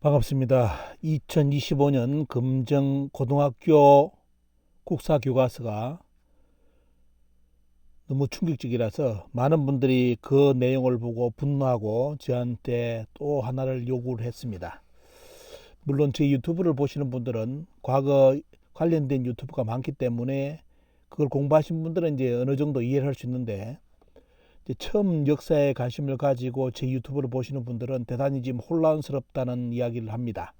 반갑습니다. 2025년 금정 고등학교 국사교과서가 너무 충격적이라서 많은 분들이 그 내용을 보고 분노하고 저한테 또 하나를 요구를 했습니다. 물론 제 유튜브를 보시는 분들은 과거 관련된 유튜브가 많기 때문에 그걸 공부하신 분들은 이제 어느 정도 이해를 할 수 있는데, 이제 처음 역사에 관심을 가지고 제 유튜브를 보시는 분들은 대단히 지금 혼란스럽다는 이야기를 합니다.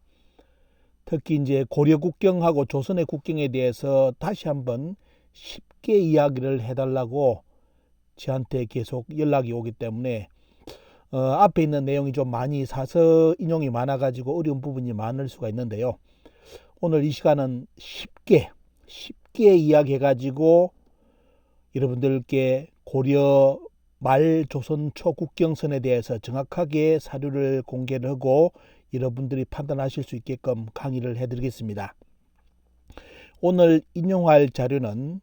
특히 이제 고려 국경하고 조선의 국경에 대해서 다시 한번 쉽게 이야기를 해달라고 저한테 계속 연락이 오기 때문에 앞에 있는 내용이 좀 많이 사서 인용이 많아가지고 어려운 부분이 많을 수가 있는데요. 오늘 이 시간은 쉽게 이야기해가지고 여러분들께 고려 말 조선 초 국경선에 대해서 정확하게 사료를 공개를 하고 여러분들이 판단하실 수 있게끔 강의를 해드리겠습니다. 오늘 인용할 자료는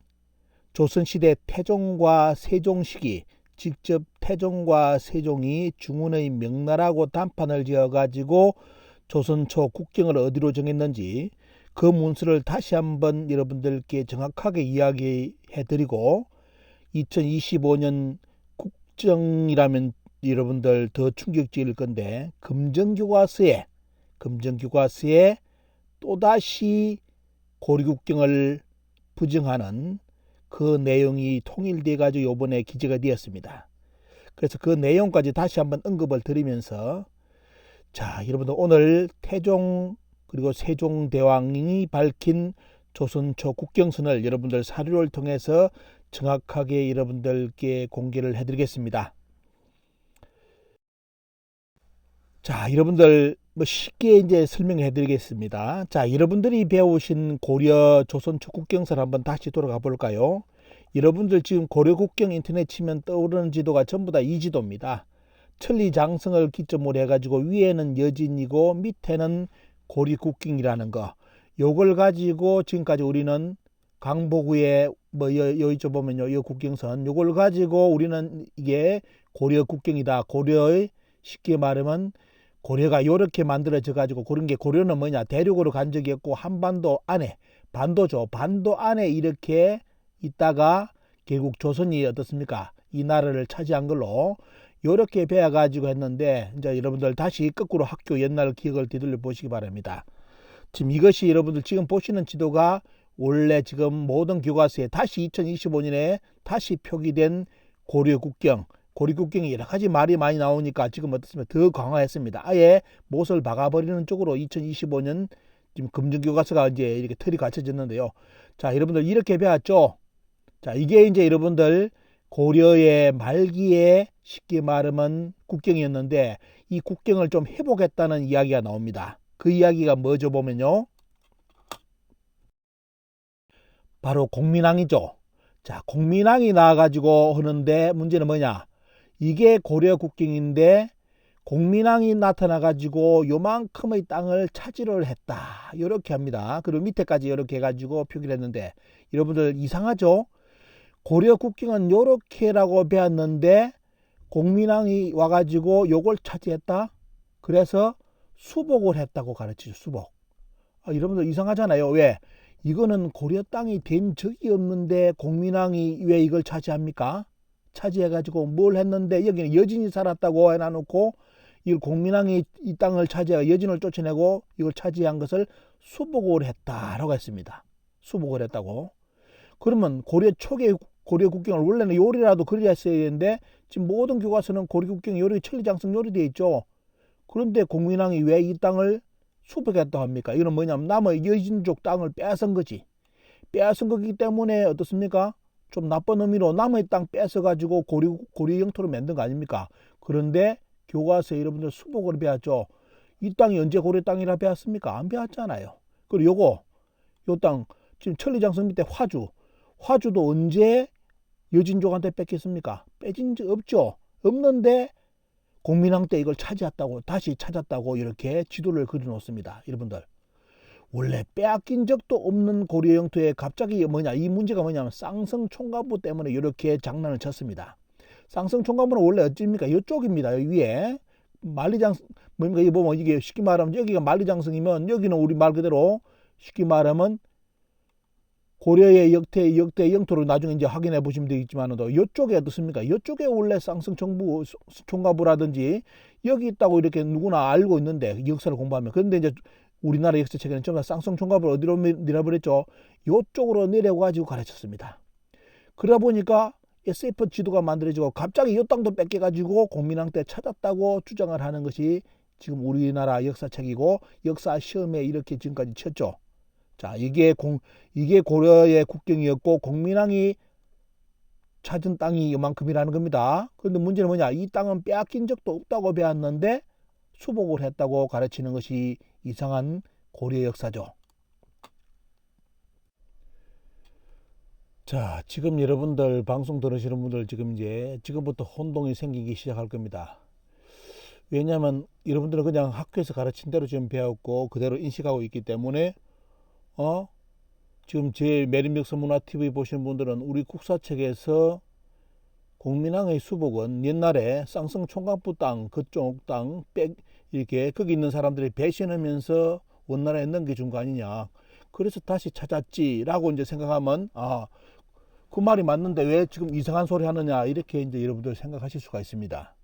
조선시대 태종과 세종 시기, 직접 태종과 세종이 중훈의 명나라하고 단판을 지어가지고 조선 초 국경을 어디로 정했는지 그 문서를 다시 한번 여러분들께 정확하게 이야기해드리고, 2025년 국정이라면 여러분들 더 충격적일 건데, 금정교과서에 또다시 고려국경을 부정하는 그 내용이 통일돼 가지고 이번에 기재가 되었습니다. 그래서 그 내용까지 다시 한번 언급을 드리면서, 자, 여러분들 오늘 태종 그리고 세종대왕이 밝힌 조선 초 국경선을 여러분들 사료를 통해서 정확하게 여러분들께 공개를 해드리겠습니다. 자, 여러분들 쉽게 이제 설명해 드리겠습니다. 자, 여러분들이 배우신 고려 조선 초 국경선 한번 다시 돌아가 볼까요? 여러분들 지금 고려 국경 인터넷 치면 떠오르는 지도가 전부 다 이 지도입니다. 천리장성을 기점으로 해가지고 위에는 여진이고 밑에는 고려 국경이라는 거, 요걸 가지고 지금까지 우리는 강보구에 여기 보면요, 이 국경선 요걸 가지고 우리는 이게 고려 국경이다. 고려의, 쉽게 말하면 고려가 이렇게 만들어져 가지고, 그런 게 고려는 뭐냐, 대륙으로 간 적이 없고 한반도 안에, 반도죠, 반도 안에 이렇게 있다가 결국 조선이 어떻습니까, 이 나라를 차지한 걸로 이렇게 배워 가지고 했는데, 이제 여러분들 다시 거꾸로 학교 옛날 기억을 되돌려 보시기 바랍니다. 지금 이것이 여러분들 지금 보시는 지도가 원래 지금 모든 교과서에 다시 2025년에 다시 표기된 고려 국경이 여러 가지 말이 많이 나오니까 지금 어떻습니까, 더 강화했습니다. 아예 못을 박아버리는 쪽으로 2025년 지금 금정교과서가 이제 이렇게 틀이 갖춰졌는데요. 자, 여러분들 이렇게 배웠죠. 자, 이게 이제 여러분들 고려의 말기에 쉽게 말하면 국경이었는데, 이 국경을 좀 회복했다는 이야기가 나옵니다. 그 이야기가 뭐죠 보면요, 바로 공민왕이죠. 자, 공민왕이 나와가지고 하는데, 문제는 뭐냐, 이게 고려 국경인데 공민왕이 나타나가지고 요만큼의 땅을 차지를 했다, 이렇게 합니다. 그리고 밑에까지 이렇게 해가지고 표기를 했는데, 여러분들 이상하죠? 고려 국경은 요렇게라고 배웠는데 공민왕이 와가지고 요걸 차지했다, 그래서 수복을 했다고 가르치죠. 수복. 여러분들 이상하잖아요. 왜? 이거는 고려 땅이 된 적이 없는데 공민왕이 왜 이걸 차지합니까? 차지해가지고 뭘 했는데, 여기는 여진이 살았다고 해놔놓고 이걸 공민왕이 이 땅을 차지해 여진을 쫓아내고 이걸 차지한 것을 수복을 했다라고 했습니다. 수복을 했다고. 그러면 고려 초기 고려 국경을 원래는 요리라도 그려야 했어야 되는데, 지금 모든 교과서는 고려 국경 요리, 천리장성 요리되어 있죠. 그런데 공민왕이 왜 이 땅을 수복했다고 합니까? 이건 뭐냐면 남의 여진족 땅을 빼앗은 거지. 빼앗은 거기 때문에 어떻습니까? 좀 나쁜 의미로 남의 땅 뺏어가지고 고려 영토로 만든 거 아닙니까? 그런데 교과서에 여러분들 수복을 배웠죠. 이 땅이 언제 고려 땅이라 배웠습니까? 안 배웠잖아요. 그리고 요 땅, 지금 천리장성 밑에 화주도 언제 여진족한테 뺏겼습니까? 뺏긴 적 없죠. 없는데 공민왕 때 이걸 차지했다고, 다시 찾았다고 이렇게 지도를 그려놓습니다. 여러분들, 원래 빼앗긴 적도 없는 고려 영토에 갑자기 뭐냐, 이 문제가 뭐냐면 쌍성 총관부 때문에 이렇게 장난을 쳤습니다. 쌍성 총관부는 원래 어찌입니까? 이쪽입니다. 여기 위에 만리장 뭡니까? 이게 보면 이게 쉽게 말하면 여기가 만리장성이면 여기는 우리 말 그대로 쉽게 말하면 고려의 역대 영토를 나중에 이제 확인해 보시면 되겠지만도 이쪽에 어떻습니까? 이쪽에 원래 쌍성 정부 총가부라든지 여기 있다고 이렇게 누구나 알고 있는데 역사를 공부하면 그런데 이제 우리나라 역사책에는 전부 다 쌍성 총가부를 어디로 내려버렸죠? 이쪽으로 내려가지고 가르쳤습니다. 그러다 보니까 SF 지도가 만들어지고 갑자기 이 땅도 뺏겨가지고 공민왕 때 찾았다고 주장을 하는 것이 지금 우리나라 역사책이고 역사 시험에 이렇게 지금까지 쳤죠. 자, 이게 고려의 국경이었고 공민왕이 찾은 땅이 이만큼이라는 겁니다. 그런데 문제는 뭐냐? 이 땅은 빼앗긴 적도 없다고 배웠는데 수복을 했다고 가르치는 것이 이상한 고려 역사죠. 자, 지금 여러분들 방송 들으시는 분들 지금부터 혼동이 생기기 시작할 겁니다. 왜냐하면 여러분들은 그냥 학교에서 가르친 대로 지금 배웠고 그대로 인식하고 있기 때문에 지금 제 매림역사문화TV 보시는 분들은 우리 국사책에서 공민왕의 수복은 옛날에 쌍성 총각부 땅 그쪽 땅 이렇게 거기 있는 사람들이 배신하면서 원나라에 넘겨준 거 아니냐. 그래서 다시 찾았지라고 이제 생각하면 그 말이 맞는데 왜 지금 이상한 소리 하느냐 이렇게 이제 여러분들 생각하실 수가 있습니다.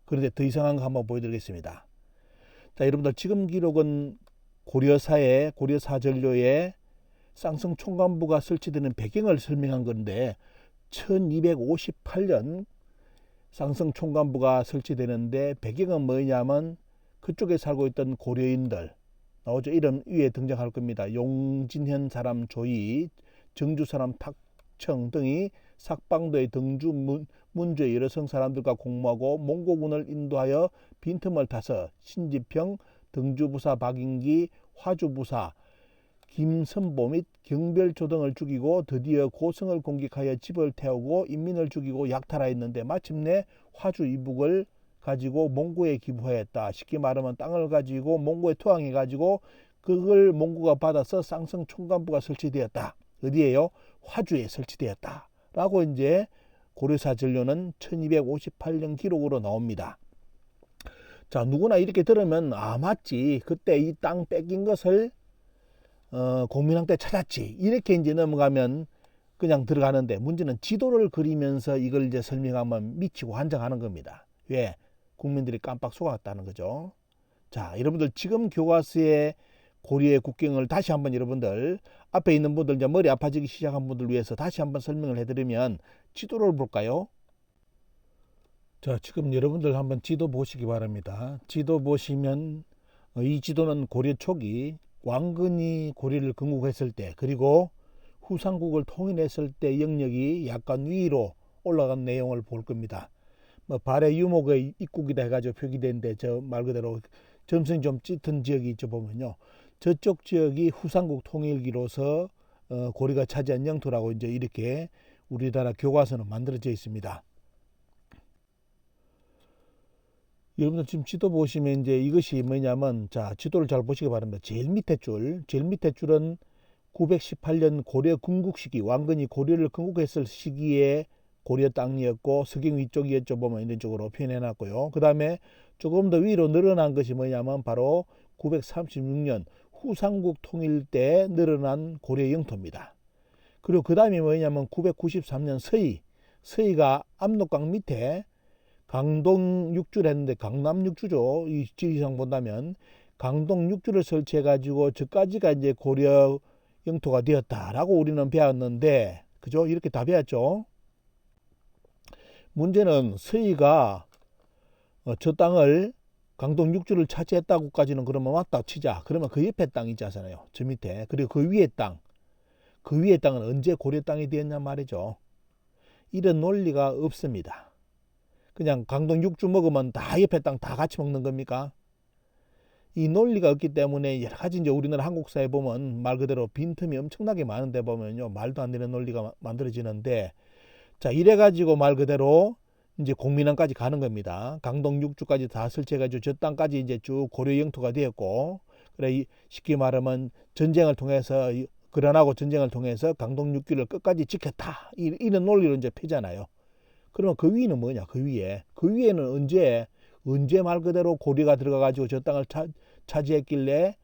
그런데 더 이상한 거 한번 보여드리겠습니다. 자, 여러분들 지금 기록은 고려사전료에 쌍성 총관부가 설치되는 배경을 설명한 건데 1258년 쌍성 총관부가 설치되는데 배경은 뭐냐면 그쪽에 살고 있던 고려인들 나오죠. 이름 위에 등장할 겁니다. 용진현 사람 조이, 정주 사람 탁청 등이 삭방도의 등주 문주의 여러 성 사람들과 공모하고 몽고군을 인도하여 빈틈을 타서 신지평, 등주부사 박인기, 화주부사 김선보 및 경별조 등을 죽이고 드디어 고성을 공격하여 집을 태우고 인민을 죽이고 약탈하였는데 마침내 화주 이북을 가지고 몽고에 기부하였다. 쉽게 말하면 땅을 가지고 몽고에 투항해 가지고 그걸 몽고가 받아서 쌍성 총관부가 설치되었다. 어디에요? 화주에 설치되었다. 라고 이제 고려사전료는 1258년 기록으로 나옵니다. 자, 누구나 이렇게 들으면 맞지. 그때 이 땅 뺏긴 것을 공민왕 때 찾았지. 이렇게 이제 넘어가면 그냥 들어가는데 문제는 지도를 그리면서 이걸 이제 설명하면 미치고 환장하는 겁니다. 왜? 국민들이 깜빡 속았다는 거죠. 자, 여러분들 지금 교과서에 고려의 국경을 다시 한번 여러분들 앞에 있는 분들 이제 머리 아파지기 시작한 분들 위해서 다시 한번 설명을 해드리면 지도를 볼까요? 자, 지금 여러분들 한번 지도 보시기 바랍니다. 지도 보시면 이 지도는 고려 초기 왕건이 고려를 건국했을 때 그리고 후삼국을 통일했을 때 영역이 약간 위로 올라간 내용을 볼 겁니다. 발해 유목의 입국이다 해가지고 표기된데 저 말 그대로 점선이 좀 짙은 지역이 있죠. 보면요. 저쪽 지역이 후삼국 통일기로서 고려가 차지한 영토라고 이제 이렇게 우리나라 교과서는 만들어져 있습니다. 여러분들 지금 지도 보시면 이제 이것이 뭐냐면 자, 지도를 잘 보시기 바랍니다. 제일 밑에 줄은 918년 고려 건국 시기 왕건이 고려를 건국했을 시기에 고려 땅이었고 서경 위쪽이었죠. 보면 이런 쪽으로 표현해 놨고요. 그 다음에 조금 더 위로 늘어난 것이 뭐냐면 바로 936년 후삼국 통일 때 늘어난 고려 영토입니다. 그리고 그 다음에 뭐냐면 993년 서희가 압록강 밑에 강동 육주를 했는데 강남 육주죠. 이 지리상 본다면 강동 육주를 설치해 가지고 저까지가 이제 고려 영토가 되었다라고 우리는 배웠는데 그죠? 이렇게 다 배웠죠. 문제는 서희가 저 땅을 강동 육주를 차지했다고까지는 그러면 맞다 치자. 그러면 그 옆에 땅이 있잖아요. 저 밑에. 그리고 그 위에 땅은 언제 고려 땅이 되었냐 말이죠. 이런 논리가 없습니다. 그냥 강동 육주 먹으면 다 옆에 땅 다 같이 먹는 겁니까? 이 논리가 없기 때문에 여러 가지 이제 우리나라 한국사에 보면 말 그대로 빈틈이 엄청나게 많은데 보면요. 말도 안 되는 논리가 만들어지는데 자, 이래 가지고 말 그대로 이제 공민왕까지 가는 겁니다. 강동 육주까지 다 설치해가지고 저 땅까지 이제 쭉 고려 영토가 되었고, 그래 쉽게 말하면 전쟁을 통해서 강동 육주를 끝까지 지켰다. 이런 논리로 이제 펴잖아요. 그러면 그 위는 뭐냐? 그 위에는 언제 언제 말 그대로 고려가 들어가가지고 저 땅을 차지했길래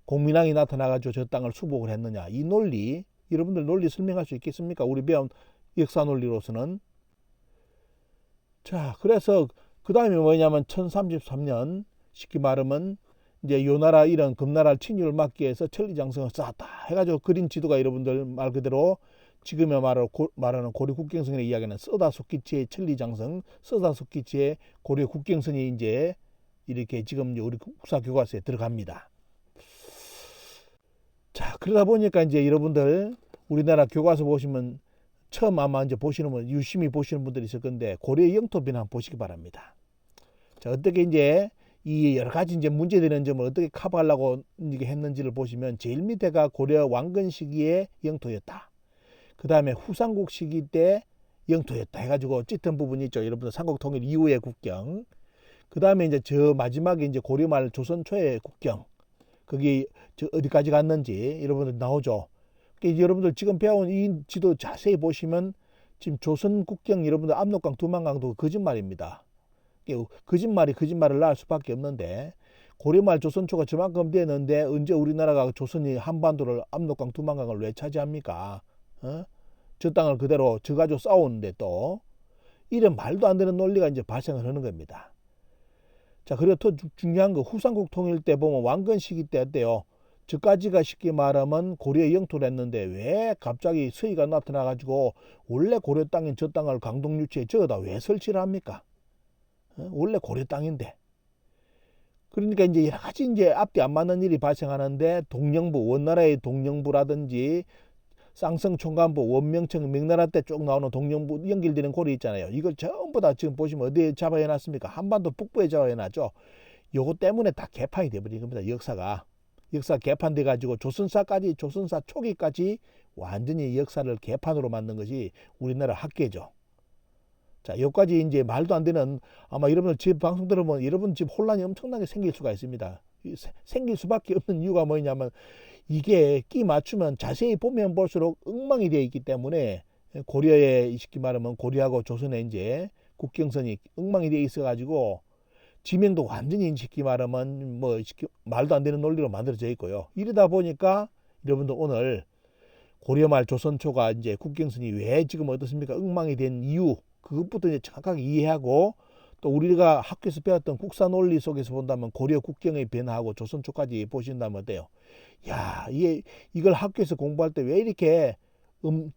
공민왕이 나타나가지고 저 땅을 수복을 했느냐. 이 논리, 여러분들 논리 설명할 수 있겠습니까? 우리 배운 역사 논리로서는. 자, 그래서 그 다음에 뭐냐면 1033년 쉽게 말하면 이제 요나라 이런 금나라侵略을 막기 위해서 천리장성을 쌓았다 해가지고 그린 지도가 여러분들 말 그대로 지금의 말하는 고려 국경선의 이야기는 서다소키치의 천리장성, 서다소키치의 고려 국경선이 이제 이렇게 지금 우리 국사 교과서에 들어갑니다. 자, 그러다 보니까 이제 여러분들 우리나라 교과서 보시면 처음 아마 이제 보시는 분, 유심히 보시는 분들이 있을 건데 고려의 영토 변화 한번 보시기 바랍니다. 자, 어떻게 이제 이 여러 가지 이제 문제되는 점을 어떻게 커버하려고 이게 했는지를 보시면 제일 밑에가 고려 왕건 시기의 영토였다. 그 다음에 후삼국 시기 때 영토였다 해가지고 짙은 부분이 있죠. 여러분들 삼국 통일 이후의 국경. 그 다음에 이제 저 마지막에 이제 고려 말 조선 초의 국경. 거기 저 어디까지 갔는지 여러분들 나오죠. 그러니까 여러분들 지금 배운 이 지도 자세히 보시면 지금 조선 국경 여러분들 압록강 두만강도 거짓말입니다. 거짓말을 낳을 수밖에 없는데 고려말 조선초가 저만큼 되는데 언제 우리나라가 조선이 한반도를 압록강 두만강을 왜 차지합니까? 저 땅을 그대로 저 가지고 싸우는데 또 이런 말도 안 되는 논리가 이제 발생을 하는 겁니다. 자, 그리고 더 중요한 거 후삼국 통일 때 보면 왕건 시기 때 어때요? 저까지가 쉽게 말하면 고려의 영토를 했는데 왜 갑자기 서희가 나타나 가지고 원래 고려 땅인 저 땅을 강동 유치에 저어다 왜 설치를 합니까? 원래 고려 땅인데. 그러니까 이제 여러 가지 이제 앞뒤 안 맞는 일이 발생하는데 동령부, 원나라의 동령부라든지 쌍성총관부, 원명청, 명나라 때 쭉 나오는 동령부 연결되는 고리 있잖아요. 이걸 전부 다 지금 보시면 어디에 잡아해놨습니까? 한반도 북부에 잡아해놨죠. 요거 때문에 다 개판이 돼버린 겁니다. 역사 개판돼 가지고 조선사 초기까지 완전히 역사를 개판으로 만든 것이 우리나라 학계죠. 자, 여기까지 이제 말도 안 되는 아마 여러분들 집 방송 들으면 여러분 집 혼란이 엄청나게 생길 수가 있습니다. 생길 수밖에 없는 이유가 뭐냐면 이게 끼 맞추면 자세히 보면 볼수록 엉망이 되어 있기 때문에 고려에 쉽게 말하면 고려하고 조선의 이제 국경선이 엉망이 되어 있어 가지고 지명도 완전히 쉽게 말하면 뭐 말도 안 되는 논리로 만들어져 있고요. 이러다 보니까 여러분들 오늘 고려말 조선초가 이제 국경선이 왜 지금 어떻습니까? 엉망이 된 이유 그것부터 이제 정확하게 이해하고 또 우리가 학교에서 배웠던 국사 논리 속에서 본다면 고려 국경의 변화하고 조선초까지 보신다면 어때요? 야, 이걸 학교에서 공부할 때 왜 이렇게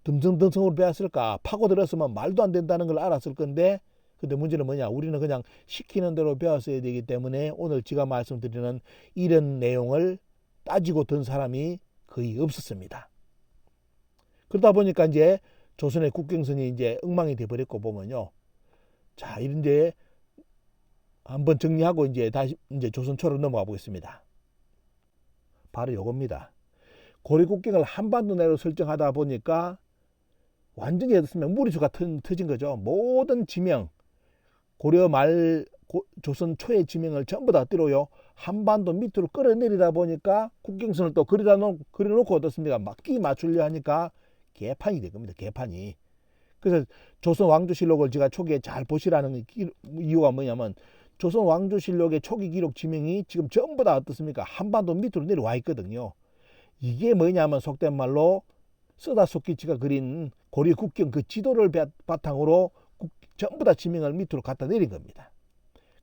듬성듬성으로 배웠을까? 파고들었으면 말도 안 된다는 걸 알았을 건데 근데 문제는 뭐냐? 우리는 그냥 시키는 대로 배웠어야 되기 때문에 오늘 제가 말씀드리는 이런 내용을 따지고 든 사람이 거의 없었습니다. 그러다 보니까 이제 조선의 국경선이 이제 엉망이 돼버렸고 보면요. 자, 이런데 한번 정리하고 이제 다시 이제 조선초로 넘어가 보겠습니다. 바로 요겁니다. 고려 국경을 한반도 내로 설정하다 보니까 완전히 어떻습니까? 무리수가 터진 거죠. 모든 지명, 고려 말 조선 초의 지명을 전부 다 띠로요. 한반도 밑으로 끌어내리다 보니까 국경선을 또 그려놓고 어떻습니까? 막 끼 맞추려 하니까 개판이 된 겁니다. 개판이. 그래서 조선 왕조실록을 제가 초기에 잘 보시라는 이유가 뭐냐면 조선 왕조실록의 초기 기록 지명이 지금 전부 다 어떻습니까? 한반도 밑으로 내려와 있거든요. 이게 뭐냐면 속된 말로 서다소키치가 그린 고려 국경 그 지도를 바탕으로 전부 다 지명을 밑으로 갖다 내린 겁니다.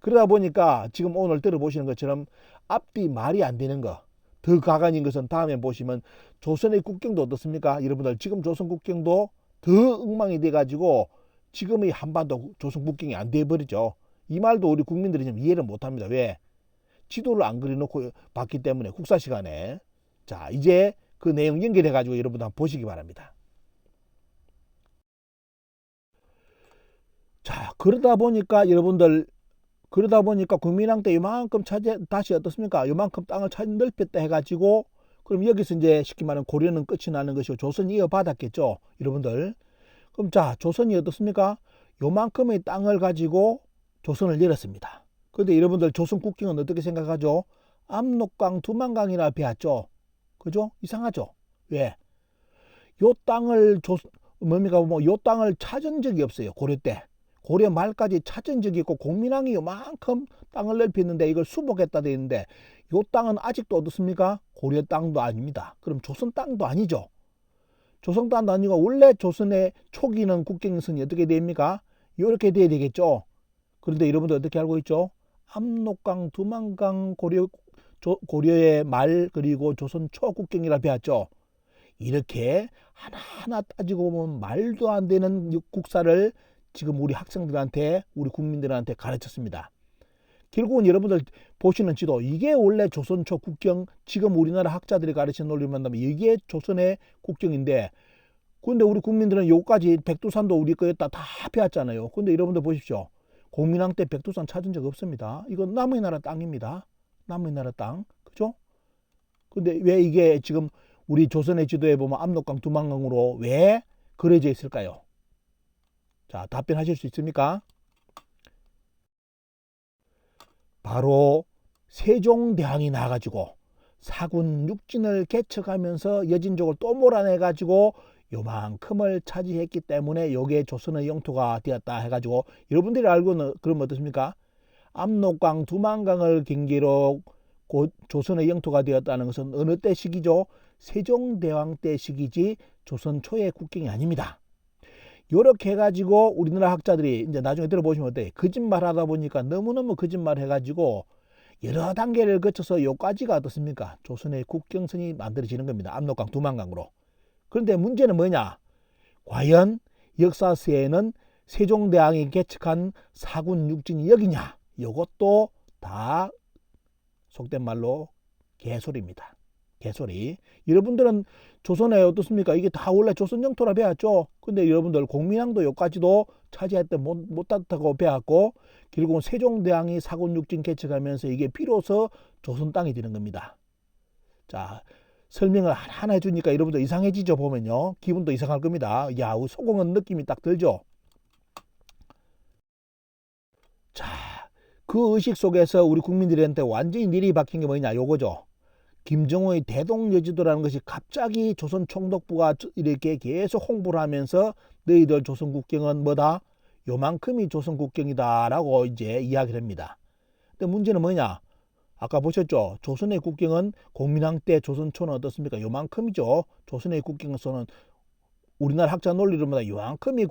그러다 보니까 지금 오늘 들어보시는 것처럼 앞뒤 말이 안 되는 거. 더 가관인 것은 다음에 보시면 조선의 국경도 어떻습니까? 여러분들 지금 조선 국경도 더 엉망이 돼가지고 지금의 한반도 조선 국경이 안 돼버리죠. 이 말도 우리 국민들이 좀 이해를 못합니다. 왜? 지도를 안 그려놓고 봤기 때문에 국사 시간에. 자, 이제 그 내용 연결해가지고 여러분들 한번 보시기 바랍니다. 자, 그러다 보니까 국민왕 때 이만큼 다시 어떻습니까? 이만큼 땅을 넓혔다 해가지고 그럼 여기서 이제 쉽게 말하면 고려는 끝이 나는 것이고 조선이 이어받았겠죠. 여러분들. 그럼 자, 조선이 어떻습니까? 요만큼의 땅을 가지고 조선을 열었습니다. 그런데 여러분들 조선 국경은 어떻게 생각하죠? 압록강 두만강이나 배웠죠. 그죠? 이상하죠? 왜? 요 땅을 요 땅을 찾은 적이 없어요. 고려 때. 고려 말까지 찾은 적이 있고 공민왕이 요만큼 땅을 넓혔는데 이걸 수복했다 돼 있는데 요 땅은 아직도 어떻습니까? 고려 땅도 아닙니다. 그럼 조선 땅도 아니죠. 조선 땅도 아니고 원래 조선의 초기는 국경선이 어떻게 됩니까? 이렇게 돼야 되겠죠. 그런데 여러분들 어떻게 알고 있죠? 압록강, 두만강 고려의 말 그리고 조선 초국경이라 배웠죠. 이렇게 하나하나 따지고 보면 말도 안 되는 국사를 지금 우리 학생들한테 우리 국민들한테 가르쳤습니다. 결국은 여러분들 보시는 지도 이게 원래 조선 초 국경 지금 우리나라 학자들이 가르치는 논리를 만나면 이게 조선의 국경인데 근데 우리 국민들은 요까지 백두산도 우리 거였다 다 배웠잖아요. 근데 여러분들 보십시오. 공민왕 때 백두산 찾은 적 없습니다. 이건 남의 나라 땅입니다. 남의 나라 땅. 그죠? 근데 왜 이게 지금 우리 조선의 지도에 보면 압록강, 두만강으로 왜 그려져 있을까요? 자, 답변하실 수 있습니까? 바로 세종대왕이 나가지고 사군 육진을 개척하면서 여진족을 또 몰아내가지고 요만큼을 차지했기 때문에 요게 조선의 영토가 되었다 해가지고 여러분들이 알고는 그러면 어떻습니까? 압록강, 두만강을 경계로 조선의 영토가 되었다는 것은 어느 때 시기죠? 세종대왕 때 시기지 조선 초의 국경이 아닙니다. 요렇게 해가지고 우리나라 학자들이 이제 나중에 들어보시면 어때요? 거짓말 하다 보니까 너무너무 거짓말 해가지고 여러 단계를 거쳐서 요까지가 어떻습니까? 조선의 국경선이 만들어지는 겁니다. 압록강, 두만강으로. 그런데 문제는 뭐냐? 과연 역사서에는 세종대왕이 개척한 사군 육진이 여기냐? 요것도 다 속된 말로 개소리입니다. 개소리. 여러분들은 조선에 어떻습니까? 이게 다 원래 조선 영토라 배웠죠. 근데 여러분들 공민왕도 여기까지도 차지할 때 못했다고 배웠고 결국은 세종대왕이 사군 육진 개척하면서 이게 비로소 조선 땅이 되는 겁니다. 자, 설명을 하나 해주니까 여러분들 이상해지죠. 보면요. 기분도 이상할 겁니다. 야, 소공은 느낌이 딱 들죠. 자, 그 의식 속에서 우리 국민들한테 완전히 일이 바뀐 게 뭐냐? 요거죠. 김정호의 대동여지도라는 것이 갑자기 조선 총독부가 이렇게 계속 홍보를 하면서 너희들 조선 국경은 뭐다? 요만큼이 조선 국경이다 라고 이제 이야기를 합니다. 근데 문제는 뭐냐? 아까 보셨죠? 조선의 국경은 공민왕 때 조선초는 어떻습니까? 요만큼이죠. 조선의 국경에서는 우리나라 학자 논리로마다 요만큼이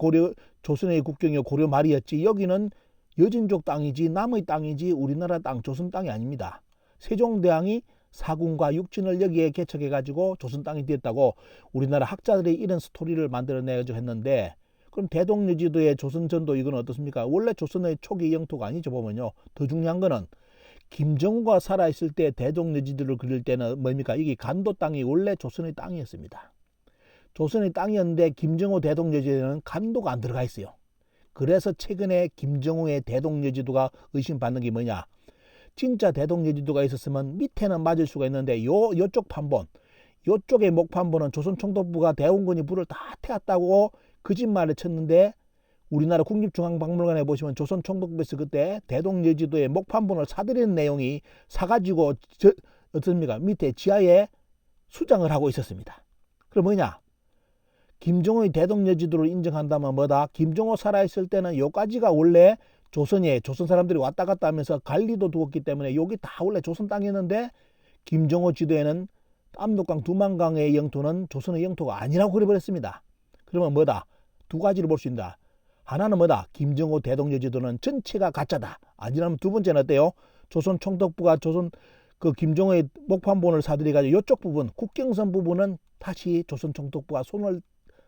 조선의 국경이 고려 말이었지 여기는 여진족 땅이지 남의 땅이지 우리나라 땅 조선 땅이 아닙니다. 세종대왕이 사군과 육진을 여기에 개척해가지고 조선 땅이 되었다고 우리나라 학자들이 이런 스토리를 만들어내가지고 했는데 그럼 대동여지도의 조선전도 이건 어떻습니까? 원래 조선의 초기 영토가 아니죠. 보면요. 더 중요한 거는 김정우가 살아있을 때 대동여지도를 그릴 때는 뭡니까? 이게 간도 땅이 원래 조선의 땅이었습니다. 조선의 땅이었는데 김정우 대동여지도에는 간도가 안 들어가 있어요. 그래서 최근에 김정우의 대동여지도가 의심받는 게 뭐냐? 진짜 대동여지도가 있었으면 밑에는 맞을 수가 있는데 요쪽 판본, 요쪽의 목판본은 조선 총독부가 대원군이 불을 다 태웠다고 거짓말을 쳤는데 우리나라 국립중앙박물관에 보시면 조선 총독부에서 그때 대동여지도의 목판본을 사들이는 내용이 사가지고 어떻습니까? 밑에 지하에 수정을 하고 있었습니다. 그럼 뭐냐? 김정호의 대동여지도를 인정한다면 뭐다? 김정호 살아있을 때는 요까지가 원래 조선에 조선 사람들이 왔다 갔다 하면서 관리도 두었기 때문에 여기 다 원래 조선 땅이었는데 김정호 지도에는 압록강, 두만강의 영토는 조선의 영토가 아니라고 그래버렸습니다. 그러면 뭐다? 두 가지를 볼 수 있다. 하나는 뭐다? 김정호 대동여지도는 전체가 가짜다. 아니라면 두 번째는 어때요? 조선 총독부가 조선 그 김정호의 목판본을 사들여가지고 이쪽 부분 국경선 부분은 다시 조선 총독부가 손을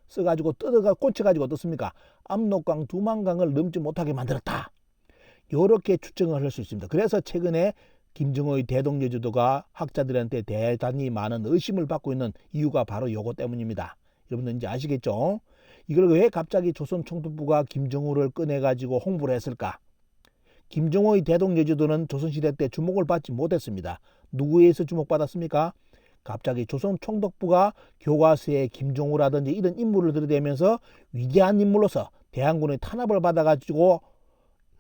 써가지고 뜯어가 꽂혀가지고 어떻습니까? 압록강, 두만강을 넘지 못하게 만들었다. 이렇게 추정을 할 수 있습니다. 그래서 최근에 김정호의 대동여지도가 학자들한테 대단히 많은 의심을 받고 있는 이유가 바로 요거 때문입니다. 여러분들 이제 아시겠죠? 이걸 왜 갑자기 조선 총독부가 김정호를 꺼내가지고 홍보를 했을까? 김정호의 대동여지도는 조선시대 때 주목을 받지 못했습니다. 누구에 의해서 주목받았습니까? 갑자기 조선 총독부가 교과서에 김정호라든지 이런 인물을 들이대면서 위대한 인물로서 대항군의 탄압을 받아가지고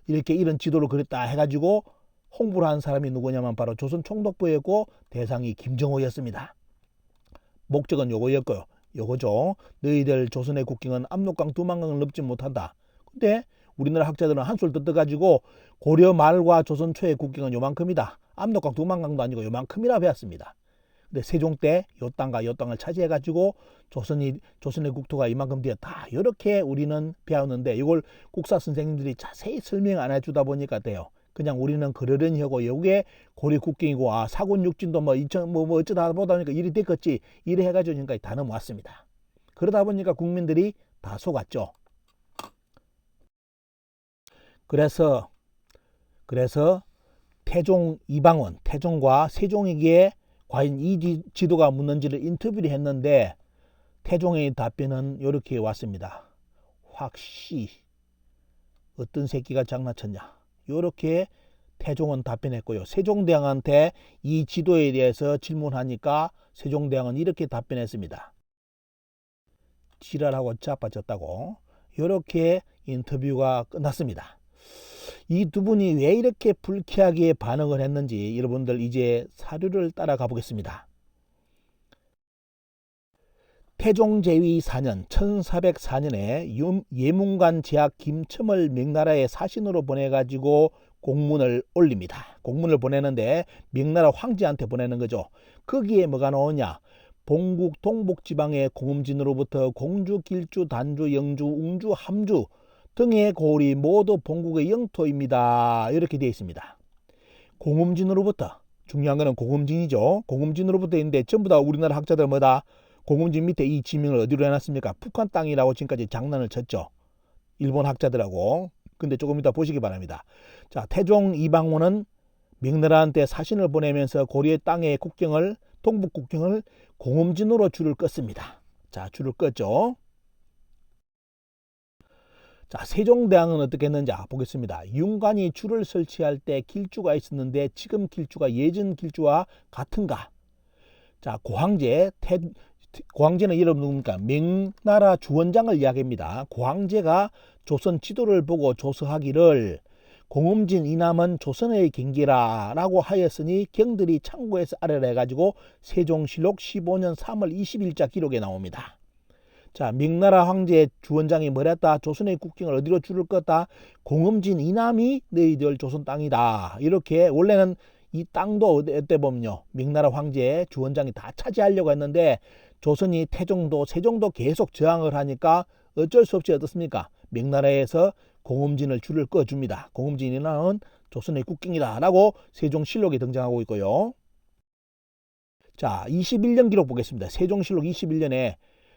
이렇게 이런 지도를 그렸다 해가지고 홍보를 한 사람이 누구냐면 바로 조선 총독부였고 대상이 김정호였습니다. 목적은 요거였고요. 요거죠. 너희들 조선의 국경은 압록강, 두만강을 넘지 못한다. 근데 우리나라 학자들은 한술 더 떠가지고 고려 말과 조선 초의 국경은 요만큼이다. 압록강 두만강도 아니고 요만큼이라 배웠습니다. 근데 세종 때 요 땅과 요 땅을 차지해가지고 조선의 국토가 이만큼 되었다. 이렇게 우리는 배웠는데 이걸 국사 선생님들이 자세히 설명 안 해주다 보니까 돼요. 그냥 우리는 그러려니 하고 여기에 고려 국경이고 사군 육진도 뭐 인천 뭐 어쩌다 보다 보니까 일이 됐겠지 이래 해가지고 지금까지 다 넘어왔습니다. 그러다 보니까 국민들이 다 속았죠. 그래서 태종 이방원, 태종과 세종에게 과연 이 지도가 묻는지를 인터뷰를 했는데 태종의 답변은 이렇게 왔습니다. 확시 어떤 새끼가 장난쳤냐. 이렇게 태종은 답변했고요. 세종대왕한테 이 지도에 대해서 질문하니까 세종대왕은 이렇게 답변했습니다. 지랄하고 자빠졌다고. 이렇게 인터뷰가 끝났습니다. 이 두 분이 왜 이렇게 불쾌하게 반응을 했는지 여러분들 이제 사료를 따라가 보겠습니다. 태종 제위 4년 1404년에 예문관 제학 김첨을 명나라에 사신으로 보내가지고 공문을 올립니다. 공문을 보내는데 명나라 황제한테 보내는 거죠. 거기에 뭐가 나오냐. 본국 동북지방의 공음진으로부터 공주, 길주, 단주, 영주, 웅주, 함주 등의 고을이 모두 본국의 영토입니다. 이렇게 되어 있습니다. 공음진으로부터 중요한 거는 공음진이죠. 공음진으로부터 있는데 전부 다 우리나라 학자들 뭐다? 공음진 밑에 이 지명을 어디로 해놨습니까? 북한 땅이라고 지금까지 장난을 쳤죠. 일본 학자들하고. 근데 조금 이따 보시기 바랍니다. 자, 태종 이방원은 명나라한테 사신을 보내면서 고려의 땅의 국경을 동북 국경을 공음진으로 줄을 껐습니다. 자, 줄을 껐죠. 자, 세종대왕은 어떻게 했는지 보겠습니다. 윤관이 줄을 설치할 때 길주가 있었는데 지금 길주가 예전 길주와 같은가? 자, 고황제는 여러분 누굽니까? 명나라 주원장을 이야기합니다. 고황제가 조선 지도를 보고 조서하기를 공음진 이남은 조선의 경계라 라고 하였으니 경들이 참고해서 알아라 해가지고 세종실록 15년 3월 20일자 기록에 나옵니다. 자, 명나라 황제 주원장이 뭐랬다? 조선의 국경을 어디로 줄을 껐다? 공음진 이남이 너희들 조선 땅이다. 이렇게 원래는 이 땅도 어때 보면요. 명나라 황제 주원장이 다 차지하려고 했는데 조선이 태종도 세종도 계속 저항을 하니까 어쩔 수 없이 어떻습니까? 명나라에서 공음진을 줄을 꺼줍니다. 공음진 이남은 조선의 국경이다 라고 세종실록에 등장하고 있고요. 자, 21년 기록 보겠습니다. 세종실록 21년에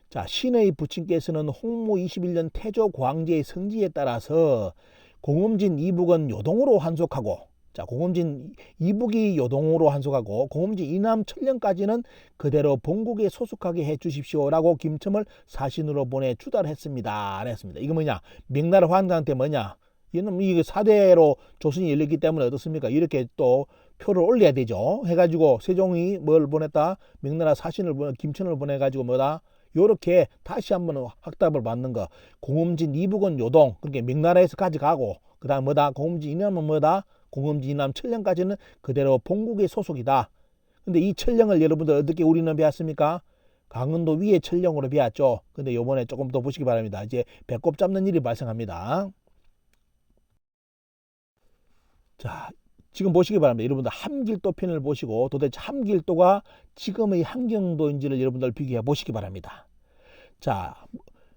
자, 신의 부친께서는 홍무 21년 태조 고황제의 성지에 따라서 공음진 이북은 요동으로 환속하고 자, 공음진 이북이 요동으로 환속하고 공음진 이남 천령까지는 그대로 본국에 소속하게 해 주십시오라고 김첨을 사신으로 보내 추달했습니다. 그랬습니다. 이거 뭐냐? 명나라 황제한테 뭐냐? 얘는 이게 4대로 조선이 열렸기 때문에 어떻습니까? 이렇게 또 표를 올려야 되죠. 해가지고 세종이 뭘 보냈다? 명나라 사신을 김첨을 보내가지고 뭐다? 요렇게 다시 한번 확답을 받는 거. 공음진 이북은 요동, 그러니까 명나라에서 가져가고, 그 다음 뭐다? 공음진 이남은 뭐다? 공음진 이남 천령까지는 그대로 본국의 소속이다. 근데 이 천령을 여러분들 어떻게 우리는 배웠습니까? 강원도 위에 천령으로 배웠죠. 근데 요번에 조금 더 보시기 바랍니다. 이제 배꼽 잡는 일이 발생합니다. 자, 지금 보시기 바랍니다. 여러분들 함길도 편을 보시고 도대체 함길도가 지금의 함경도인지를 여러분들 비교해 보시기 바랍니다. 자,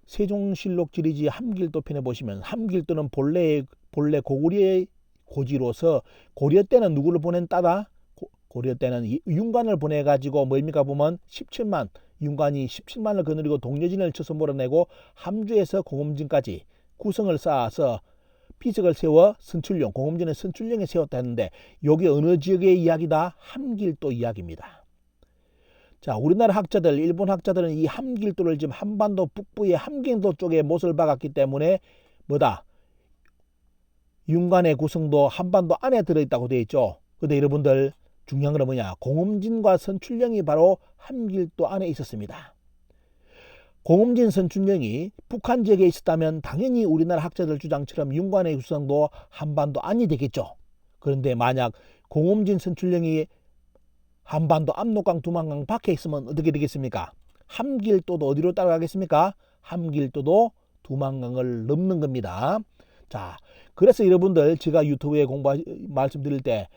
세종실록 지리지 함길도 편에 보시면 함길도는 본래 고구려의 고지로서 고려 때는 누구를 보낸 따다? 고려 때는 윤관을 보내가지고 뭡니까 보면 17만 윤관이 17만을 거느리고 동여진을 쳐서 몰아내고 함주에서 공음진까지 구성을 쌓아서 비석을 세워 선출령, 공음진은 선출령에 세웠다 했는데 여기 어느 지역의 이야기다? 함길도 이야기입니다. 자, 우리나라 학자들, 일본 학자들은 이 함길도를 지금 한반도 북부의 함경도 쪽에 못을 박았기 때문에 뭐다? 윤관의 구성도 한반도 안에 들어있다고 되어 있죠. 근데 여러분들 중요한 건 뭐냐? 공음진과 선출령이 바로 함길도 안에 있었습니다. 공음진 선출령이 북한 지역에 있었다면 당연히 우리나라 학자들 주장처럼 윤관의 구성도 한반도 안이 되겠죠. 그런데 만약 공음진 선출령이 한반도 압록강 두만강 밖에 있으면 어떻게 되겠습니까? 함길도도 어디로 따라가겠습니까? 함길도도 두만강을 넘는 겁니다. 자, 그래서 여러분들 제가 유튜브에 말씀드릴 때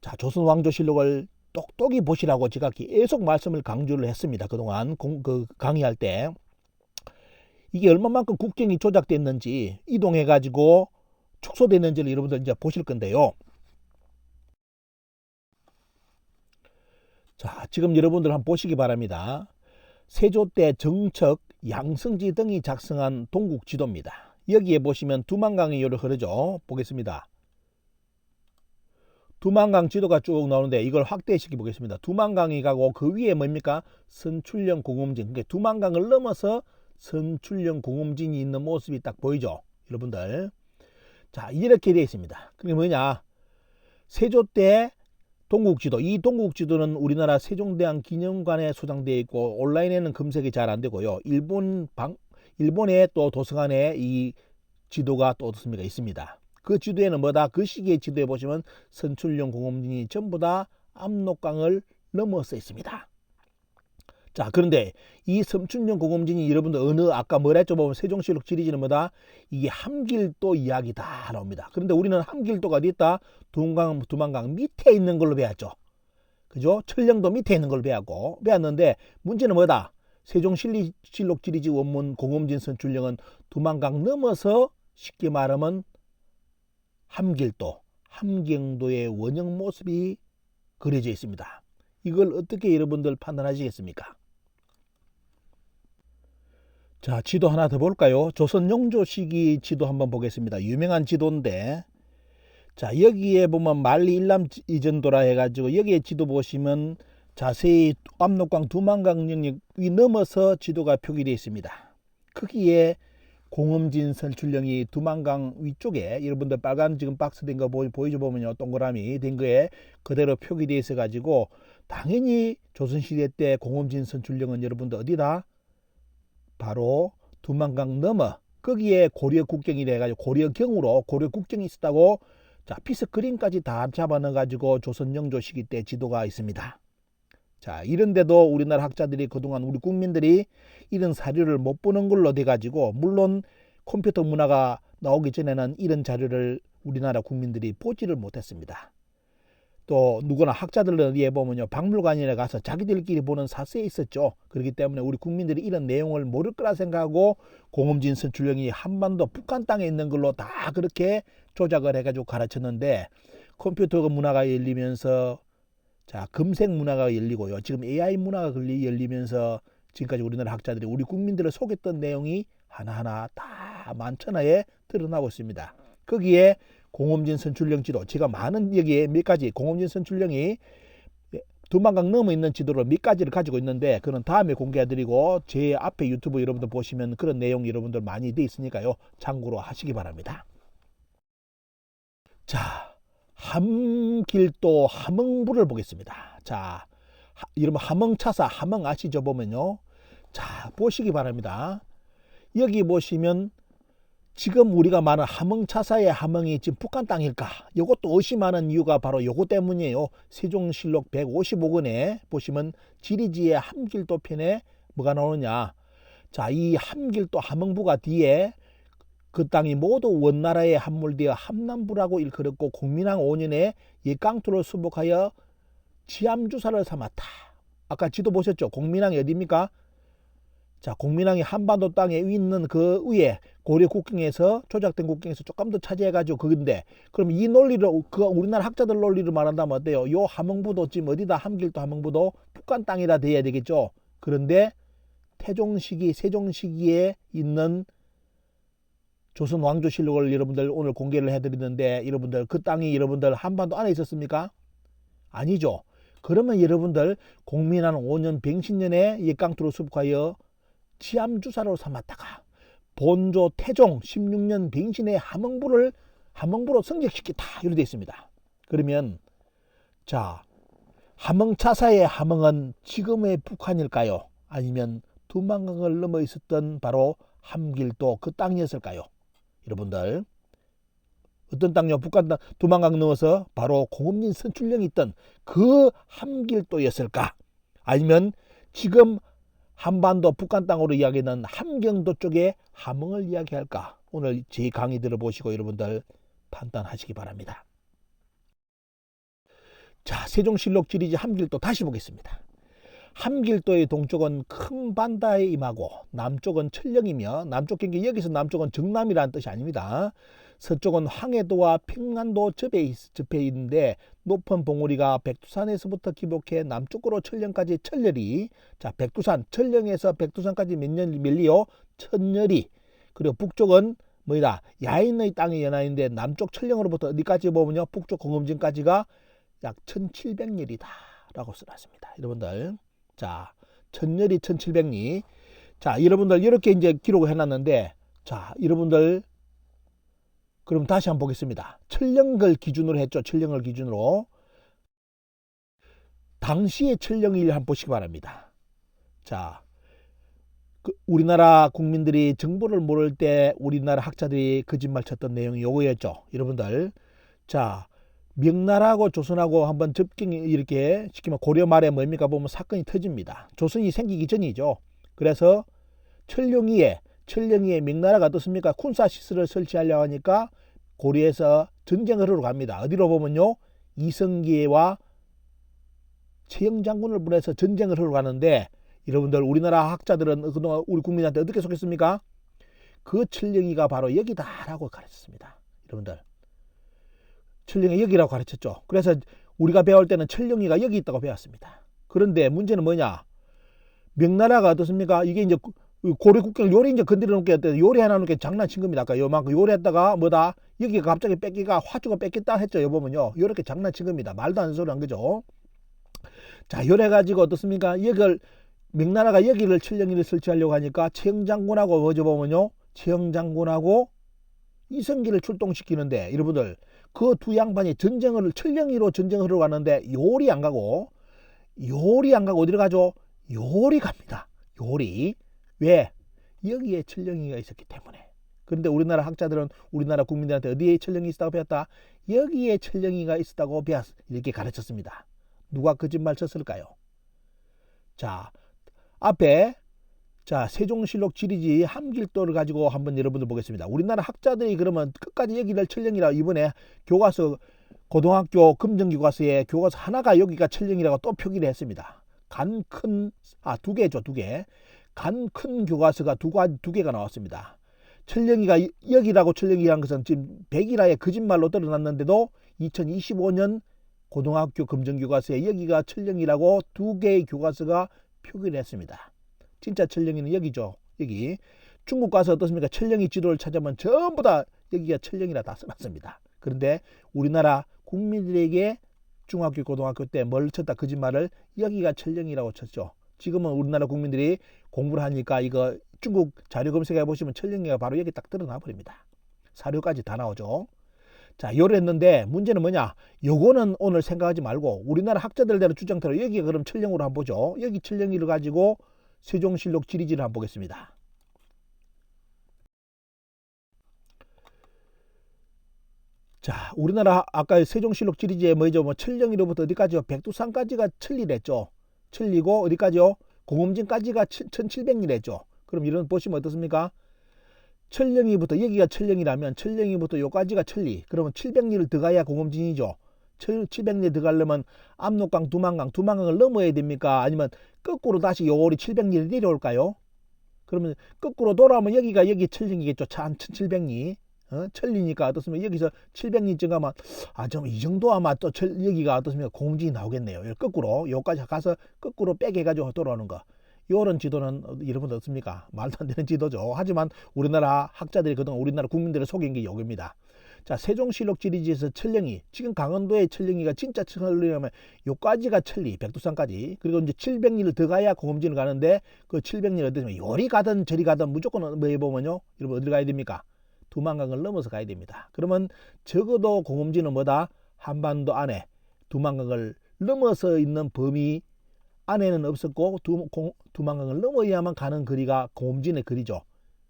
자, 조선 왕조실록을 똑똑히 보시라고 제가 계속 말씀을 강조를 했습니다. 그동안 강의할 때 이게 얼마만큼 국경이 조작됐는지 이동해 가지고 축소됐는지를 여러분들 이제 보실 건데요. 자, 지금 여러분들 한번 보시기 바랍니다. 세조 때 정척, 양성지 등이 작성한 동국 지도입니다. 여기에 보시면 두만강이 요를 흐르죠. 보겠습니다. 두만강 지도가 쭉 나오는데 이걸 확대시켜 보겠습니다. 두만강이 가고 그 위에 뭡니까? 선출령 공음진. 그러니까 두만강을 넘어서 선출령 공음진이 있는 모습이 딱 보이죠. 여러분들. 자, 이렇게 되어 있습니다. 그게 뭐냐? 세조 때 동국지도, 이 동국지도는 우리나라 세종대왕 기념관에 소장되어 있고 온라인에는 검색이 잘 안 되고요. 일본의 또 도서관에 이 지도가 또 어떻습니까? 있습니다. 그 지도에는 뭐다? 그 시기의 지도에 보시면 선출령 공음진이 전부 다 압록강을 넘어서 있습니다. 자, 그런데 이 선출령 공음진이 여러분들 아까 뭐라 했죠? 보면 세종실록 지리지는 뭐다? 이게 함길도 이야기 다 나옵니다. 그런데 우리는 함길도가 어디 있다? 두만강 밑에 있는 걸로 배웠죠. 그죠? 천령도 밑에 있는 걸로 배웠는데 문제는 뭐다? 세종실록 지리지 원문 공음진 선출령은 두만강 넘어서 쉽게 말하면 함길도, 함경도의 원형 모습이 그려져 있습니다. 이걸 어떻게 여러분들 판단하시겠습니까? 자, 지도 하나 더 볼까요? 조선 영조 시기 지도 한번 보겠습니다. 유명한 지도인데, 자, 여기에 보면 만리 일남 이전도라 해가지고 여기에 지도 보시면 자세히 압록강 두만강 영역 위 넘어서 지도가 표기되어 있습니다. 거기에 공음진 선출령이 두만강 위쪽에 여러분들 빨간 지금 박스 된 거 보이죠? 보면요, 동그라미 된 거에 그대로 표기되어 있어 가지고 당연히 조선시대 때 공음진 선출령은 여러분들 어디다? 바로 두만강 넘어 거기에 고려 국경이 돼가지고 고려경으로 고려 국경이 있었다고 자 피스 그림까지 다 잡아넣어 가지고 조선 영조 시기 때 지도가 있습니다. 자, 이런데도 우리나라 학자들이 그동안 우리 국민들이 이런 사료를 못 보는 걸로 돼 가지고 물론 컴퓨터 문화가 나오기 전에는 이런 자료를 우리나라 국민들이 보지를 못했습니다. 또 누구나 학자들은 어디에 보면요, 박물관에 가서 자기들끼리 보는 사세에 있었죠. 그렇기 때문에 우리 국민들이 이런 내용을 모를 거라 생각하고 공음진 선출령이 한반도 북한 땅에 있는 걸로 다 그렇게 조작을 해가지고 가르쳤는데 컴퓨터 문화가 열리면서 자, 검색 문화가 열리고요. 지금 AI 문화가 열리면서 지금까지 우리나라 학자들이 우리 국민들을 속였던 내용이 하나하나 다 만천하에 드러나고 있습니다. 거기에 공음진 선출령 지도, 제가 많은 여기에 몇 가지 공음진 선출령이 두만강 넘어 있는 지도를 몇 가지를 가지고 있는데 그건 다음에 공개해드리고 제 앞에 유튜브 여러분들 보시면 그런 내용 여러분들 많이 돼 있으니까요. 참고로 하시기 바랍니다. 자, 함길도 함흥부를 보겠습니다. 자, 이러면 함흥차사 함흥 아시죠? 보면요. 자, 보시기 바랍니다. 여기 보시면 지금 우리가 말하는 함흥차사의 함흥이 지금 북한 땅일까? 이것도 의심하는 이유가 바로 요거 때문이에요. 세종실록 155권에 보시면 지리지의 함길도 편에 뭐가 나오느냐? 자, 이 함길도 함흥부가 뒤에 그 땅이 모두 원나라에 함몰되어 함남부라고 일컬었고 공민왕 5년에 이 깡토를 수복하여 지암주사를 삼았다. 아까 지도 보셨죠? 공민왕이 어디입니까? 자, 공민왕이 한반도 땅에 있는 그 위에 고려 국경에서 조작된 국경에서 조금 더 차지해가지고 그건데 그럼 이 논리를 그 우리나라 학자들 논리를 말한다면 어때요? 요 함흥부도 지금 어디다 함길도 함흥부도 북한 땅이라 돼야 되겠죠. 그런데 태종 시기 세종 시기에 있는 조선 왕조실록을 여러분들 오늘 공개를 해드리는데 여러분들 그 땅이 여러분들 한반도 안에 있었습니까? 아니죠. 그러면 여러분들 공민왕 5년 병신년에 이 깡토를 수복하여 지암주사로 삼았다가 본조 태종 16년 병신의 함흥부로 성격시켰다 이렇게 되어 있습니다. 그러면 자, 함흥차사의 함흥은 지금의 북한일까요? 아니면 두만강을 넘어 있었던 바로 함길도 그 땅이었을까요? 여러분들 어떤 땅이요? 북한 땅 두만강 넘어서 바로 공음진 선출령이 있던 그 함길도였을까? 아니면 지금 한반도 북한 땅으로 이야기하는 함경도 쪽에 함흥을 이야기할까? 오늘 제 강의 들어보시고 여러분들 판단하시기 바랍니다. 자, 세종실록 지리지 함길도 다시 보겠습니다. 함길도의 동쪽은 큰 반다에 임하고 남쪽은 천령이며, 남쪽 경계 여기서 남쪽은 정남이라는 뜻이 아닙니다. 서쪽은 황해도와 평안도 접해 있는데 높은 봉우리가 백두산에서부터 기복해 남쪽으로 천령까지 천열이, 자, 백두산 천령에서 백두산까지 몇 리요? 천열이. 그리고 북쪽은 뭐이다? 야인의 땅이 연하인데 남쪽 천령으로부터 어디까지 보면요, 북쪽 공음진까지가 약 1700리다 라고 써놨습니다. 여러분들, 자, 천열이 1700리. 자, 여러분들 이렇게 이제 기록을 해놨는데, 자, 여러분들 그럼 다시 한번 보겠습니다. 천령을 기준으로 했죠. 천령을 기준으로. 당시의 천령일 한번 보시기 바랍니다. 자, 우리나라 국민들이 정보를 모를 때 우리나라 학자들이 거짓말 쳤던 내용이 요거였죠. 여러분들, 자, 명나라하고 조선하고 한번 접경이 이렇게 시키면 고려 말에 뭡니까 보면 사건이 터집니다. 조선이 생기기 전이죠. 그래서 천령이에 명나라가 어떻습니까? 군사시설을 설치하려고 하니까 고려에서 전쟁을 하러 갑니다. 어디로 보면요, 이성계와 최영장군을 보내서 전쟁을 하러 가는데, 여러분들 우리나라 학자들은 그동안 우리 국민한테 어떻게 속였습니까? 그 천령이가 바로 여기다라고 가르쳤습니다. 여러분들, 천령이 여기라고 가르쳤죠. 그래서 우리가 배울 때는 천령이가 여기 있다고 배웠습니다. 그런데 문제는 뭐냐? 명나라가 어떻습니까? 이게 이제 고려 국경을 요리 이제 건드려 놓게 했대. 요리 하나 놓게 장난친 겁니다. 아까 요만큼 요리했다가 뭐다? 여기가 갑자기 뺏기가 화주가 뺏겼다 했죠. 여보면요, 요렇게 장난친 겁니다. 말도 안 되는 소리 한 거죠. 자, 요래가지고 어떻습니까? 여기를 명나라가 여기를 천령이를 설치하려고 하니까 최영장군하고 뭐죠 보면요, 최영장군하고 이성기를 출동시키는데, 여러분들 그 두 양반이 전쟁을 천령이로 전쟁을 하러 갔는데 요리 안 가고 어디로 가죠? 요리 갑니다. 요리. 왜? 여기에 천령이가 있었기 때문에. 그런데 우리나라 학자들은 우리나라 국민들한테 어디에 천령이 있었다고 배웠다? 여기에 천령이가 있었다고 이렇게 가르쳤습니다. 누가 거짓말 쳤을까요? 자, 앞에, 자, 세종실록 지리지 함길도를 가지고 한번 여러분들 보겠습니다. 우리나라 학자들이 그러면 끝까지 여기를 천령이라고, 이번에 교과서, 고등학교 금정교과서에 교과서 하나가 여기가 천령이라고 또 표기를 했습니다. 두 개죠, 두 개. 간 큰 교과서가 두 개가 나왔습니다. 천령이가 여기라고 천령이라는 것은 지금 백일하에 거짓말로 드러났는데도 2025년 고등학교 금정교과서에 여기가 천령이라고 두 개의 교과서가 표기를 했습니다. 진짜 천령이는 여기죠. 여기. 중국 가서 어떻습니까? 천령이 지도를 찾으면 전부 다 여기가 천령이라 다 써놨습니다. 그런데 우리나라 국민들에게 중학교 고등학교 때 뭘 쳤다? 거짓말을 여기가 천령이라고 쳤죠. 지금은 우리나라 국민들이 공부를 하니까 이거 중국 자료 검색해 보시면 천령이가 바로 여기 딱 드러나 버립니다. 사료까지 다 나오죠. 자, 요래 했는데 문제는 뭐냐? 요거는 오늘 생각하지 말고 우리나라 학자들대로 주장대로 여기가 그럼 천령으로 한번 보죠. 여기 천령이를 가지고 세종실록 지리지를 한번 보겠습니다. 자, 우리나라 아까 세종실록 지리지에 뭐죠? 뭐 천령이로부터 어디까지요? 백두산까지가 천리랬죠. 천리고 어디까지요? 공음진까지가 1700리랬죠. 그럼 이런 보시면 어떻습니까? 천령이부터 여기가 천령이라면 천령이부터 요까지가 천리. 그러면 700리를 더 가야 공음진이죠. 700리 들어가려면 압록강, 두만강을 넘어야 됩니까? 아니면 거꾸로 다시 요리 700리를 내려올까요? 그러면 거꾸로 돌아오면 여기가 여기 천령이겠죠. 한 1700리. 천리니까 어떻습니까? 여기서 700리쯤 가면 좀 이 정도 아마 또 여기가 어떻습니까? 공진이 나오겠네요. 거꾸로 요까지 가서 거꾸로 빼게 해가지고 돌아오는 거. 요런 지도는 여러분들 어떻습니까? 말도 안 되는 지도죠. 하지만 우리나라 학자들이 그동안 우리나라 국민들을 속인 게 요겁니다. 자, 세종실록 지리지에서 천령이, 지금 강원도의 천령이가 진짜 천령이라면 요까지가 천리, 백두산까지. 그리고 이제 700리를 더 가야 공음진을 가는데 그 700리를 어디면 요리 가든 저리 가든 무조건 뭐 해보면요, 여러분 어디를 가야 됩니까? 두만강을 넘어서 가야 됩니다. 그러면 적어도 공음진은 뭐다? 한반도 안에 두만강을 넘어서 있는 범위 안에는 없었고 두만강을 넘어야만 가는 거리가 공음진의 거리죠.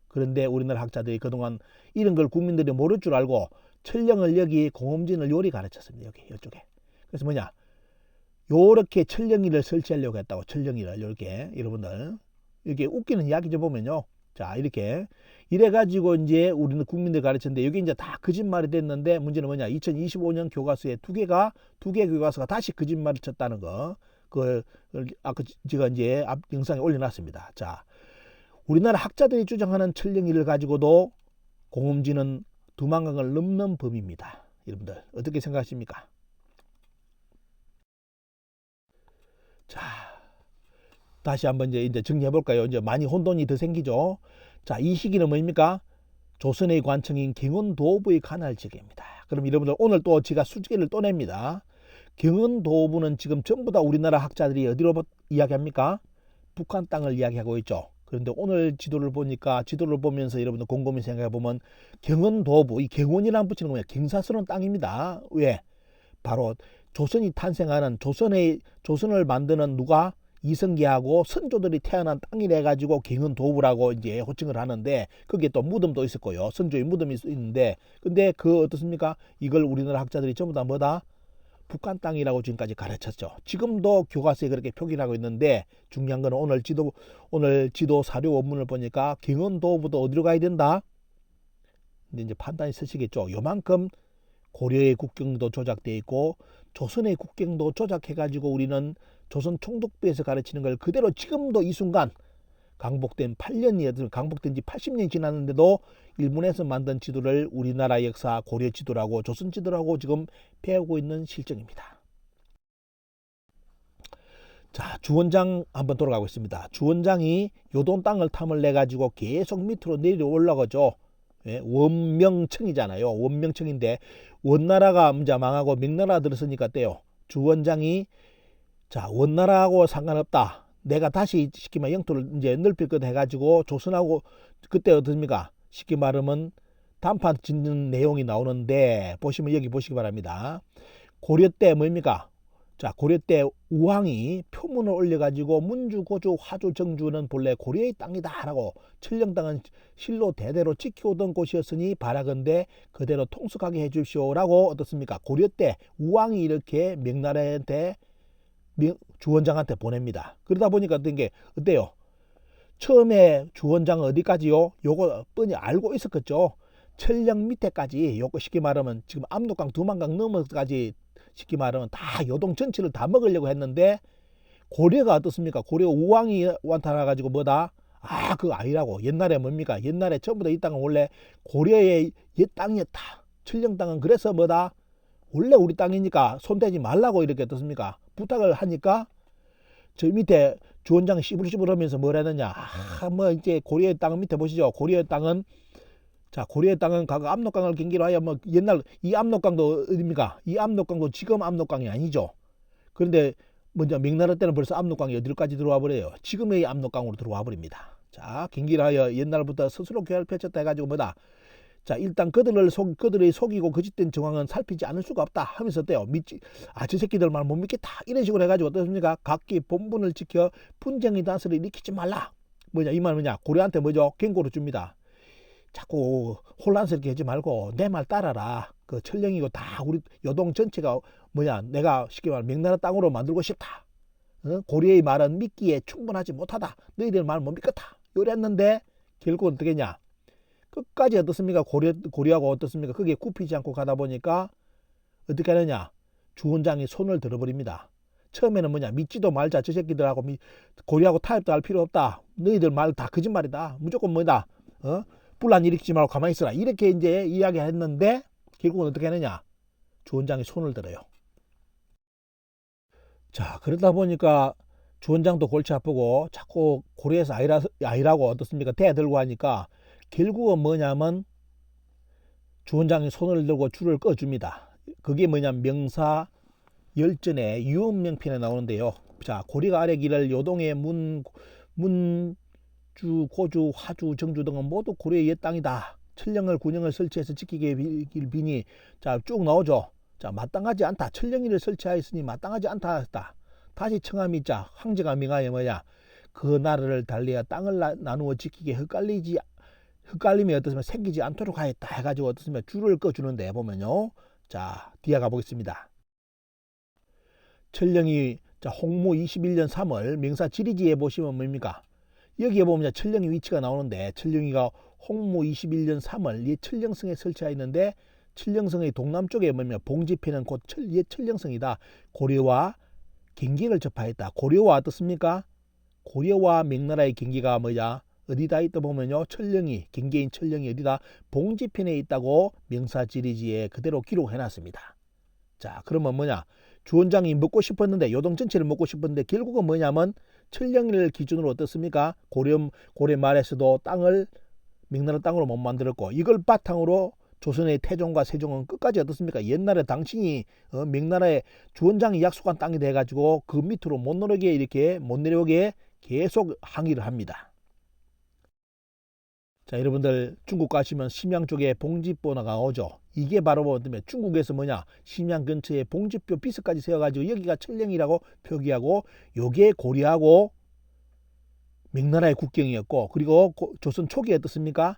그런데 우리나라 학자들이 그동안 이런 걸 국민들이 모를 줄 알고 천령을 여기 공음진을 요리 가르쳤습니다. 여기 이쪽에. 그래서 뭐냐? 요렇게 천령이를 설치하려고 했다고. 천령이를 이렇게 여러분들 이렇게 웃기는 이야기 좀 보면요. 자, 이렇게 이래가지고 이제 우리는 국민들 가르쳤는데 이게 이제 다 거짓말이 됐는데 문제는 뭐냐? 2025년 교과서에 두 개 교과서가 다시 거짓말을 쳤다는 거. 아까 제가 이제 앞 영상에 올려놨습니다. 자, 우리나라 학자들이 주장하는 천령이를 가지고도 공음지는 두만강을 넘는 범위입니다. 여러분들 어떻게 생각하십니까? 자, 다시 한번 이제 정리해 볼까요? 이제 많이 혼돈이 더 생기죠. 자, 이 시기는 뭡니까? 조선의 관청인 경은도부의 간할지기입니다. 그럼 여러분들 오늘 또 제가 수지개를 또 냅니다. 경은도부는 지금 전부 다 우리나라 학자들이 어디로 이야기합니까? 북한 땅을 이야기하고 있죠. 그런데 오늘 지도를 보니까 지도를 보면서 여러분들 곰곰이 생각해 보면 경은도부, 이 경원이라는 붙이는 거냐? 경사스러운 땅입니다. 왜? 바로 조선이 탄생하는 조선을 만드는 누가? 이성계하고 선조들이 태어난 땅이래 가지고 경은도부라고 이제 호칭을 하는데 거기에 또 무덤도 있었고요. 선조의 무덤이 있는데 근데 어떻습니까? 이걸 우리나라 학자들이 전부 다 뭐다? 북한 땅이라고 지금까지 가르쳤죠. 지금도 교과서에 그렇게 표기를 하고 있는데 중요한 거는 오늘 지도 사료 원문을 보니까 경은도부도 어디로 가야 된다? 근데 이제 판단이 서시겠죠. 요만큼 고려의 국경도 조작되어 있고 조선의 국경도 조작해가지고 우리는 조선 총독부에서 가르치는 걸 그대로 지금도 이 순간 강복된 지 80년이 지났는데도 일본에서 만든 지도를 우리나라 역사 고려 지도라고 조선 지도라고 지금 배우고 있는 실정입니다. 자, 주원장 한번 돌아가고 있습니다. 주원장이 요동 땅을 탐을 내 가지고 계속 밑으로 내려 올라가죠. 예, 원명청이잖아요. 원명청인데 원나라가 문자 망하고 명나라 들었으니까 떼요. 주원장이 자, 원나라하고 상관없다. 내가 다시 쉽게 말하면 영토를 이제 넓힐 것 해가지고 조선하고 그때 어떻습니까? 쉽게 말하면 단판 짓는 내용이 나오는데 보시면 여기 보시기 바랍니다. 고려 때 뭡니까? 자, 고려 때 우왕이 표문을 올려가지고 문주, 고주, 화주, 정주는 본래 고려의 땅이다라고 천령 땅은 실로 대대로 지켜오던 곳이었으니 바라건대 그대로 통속하게 해주십시오라고 어떻습니까? 고려 때 우왕이 이렇게 명나라한테 주원장한테 보냅니다. 그러다 보니까 어떤 게 어때요? 처음에 주원장은 어디까지요? 요거 뻔히 알고 있었겠죠. 천령 밑에까지 요거 쉽게 말하면 지금 압록강 두만강 넘어까지 쉽게 말하면 다 요동 전체를 다 먹으려고 했는데 고려가 어떻습니까? 고려 우왕이 완탄해 가지고 뭐다? 아, 그거 아니라고. 옛날에 뭡니까? 옛날에 전부 다 이 땅은 원래 고려의 옛 땅이었다. 천령 땅은 그래서 뭐다? 원래 우리 땅이니까 손대지 말라고 이렇게 어떻습니까? 부탁을 하니까 저 밑에 주원장이 씨부르씨부르하면서 뭘 했느냐? 뭐 이제 고려의 땅 밑에 보시죠. 고려의 땅은 각 압록강을 경계로 하여 뭐 옛날 이 압록강도 어디입니까? 이 압록강도 지금 압록강이 아니죠. 그런데 먼저 명나라 때는 벌써 압록강이 어디로까지 들어와 버려요? 지금의 압록강으로 들어와 버립니다. 자, 경계를 하여 옛날부터 스스로 계획을 펼쳤다 해가지고 뭐다? 자, 일단 그들을 속이고 거짓된 정황은 살피지 않을 수가 없다 하면서 어때요? 저 새끼들 말 못 믿겠다 이런 식으로 해가지고 어떻습니까? 각기 본분을 지켜 분쟁의 단서를 일으키지 말라. 이 말 뭐냐? 고려한테 뭐죠? 경고를 줍니다. 자꾸 혼란스럽게 하지 말고 내 말 따라라. 그 천령이고 다 우리 요동 전체가 내가 쉽게 말하면 명나라 땅으로 만들고 싶다. 고려의 말은 믿기에 충분하지 못하다. 너희들 말 못 믿겠다. 이랬는데 결국은 어떻게 했냐? 끝까지 어떻습니까? 고려하고 어떻습니까? 그게 굽히지 않고 가다 보니까 어떻게 하느냐? 주원장이 손을 들어버립니다. 처음에는 믿지도 말자. 저 새끼들하고 고려하고 타협도 할 필요 없다. 너희들 말 다 거짓말이다. 무조건 분란 일으키지 말고 가만히 있어라. 이렇게 이제 이야기했는데 결국은 어떻게 하느냐? 주원장이 손을 들어요. 자, 그러다 보니까 주원장도 골치 아프고 자꾸 고려에서 아니라고 어떻습니까? 대들고 하니까 결국은 뭐냐면 주원장이 손을 들고 줄을 꺼줍니다. 그게 뭐냐면 명사 열전의 유언명편에 나오는데요. 자, 고리가 아래 길을 요동의 문주, 고주, 화주, 정주 등은 모두 고려의 옛 땅이다. 천령을 군영을 설치해서 지키게 비니 자, 쭉 나오죠. 자, 마땅하지 않다. 천령이를 설치하였으니 마땅하지 않다 했다. 다시 청함이 자 황제가 명하여 그 나라를 달리하 땅을 나누어 지키게 헷갈림이 어떻습니까? 생기지 않도록 하였다 해가지고 어떻습니까? 줄을 꺼주는데 보면요. 자, 뒤에 가보겠습니다. 천령이 홍무 21년 3월 명사 지리지에 보시면 뭡니까? 여기에 보면 천령이 위치가 나오는데 천령이가 홍무 21년 3월 이 천령성에 설치하여 있는데 천령성의 동남쪽에 뭐냐 봉지편은 곧 옛 천령성이다. 고려와 경기를 접하였다. 고려와 어떻습니까? 고려와 명나라의 경기가 뭐냐 어디다 있다 보면요 천령이 경계인 천령이 어디다 봉지편에 있다고 명사지리지에 그대로 기록해놨습니다. 자 그러면 뭐냐 주원장이 먹고 싶었는데 요동 전체를 먹고 싶었는데 결국은 뭐냐면 천령을 기준으로 어떻습니까? 고려 말에서도 땅을 명나라 땅으로 못 만들었고 이걸 바탕으로 조선의 태종과 세종은 끝까지 어떻습니까? 옛날에 당신이 명나라의 주원장이 약속한 땅이 돼가지고 그 밑으로 못 내려오게 계속 항의를 합니다. 자 여러분들 중국 가시면 심양 쪽에 봉지뼈가 나오죠. 이게 바로 뭐냐면 중국에서 뭐냐 심양 근처에 봉지뼈 비석까지 세워가지고 여기가 천령이라고 표기하고 요게 고려하고 명나라의 국경이었고 그리고 조선 초기에 어떻습니까?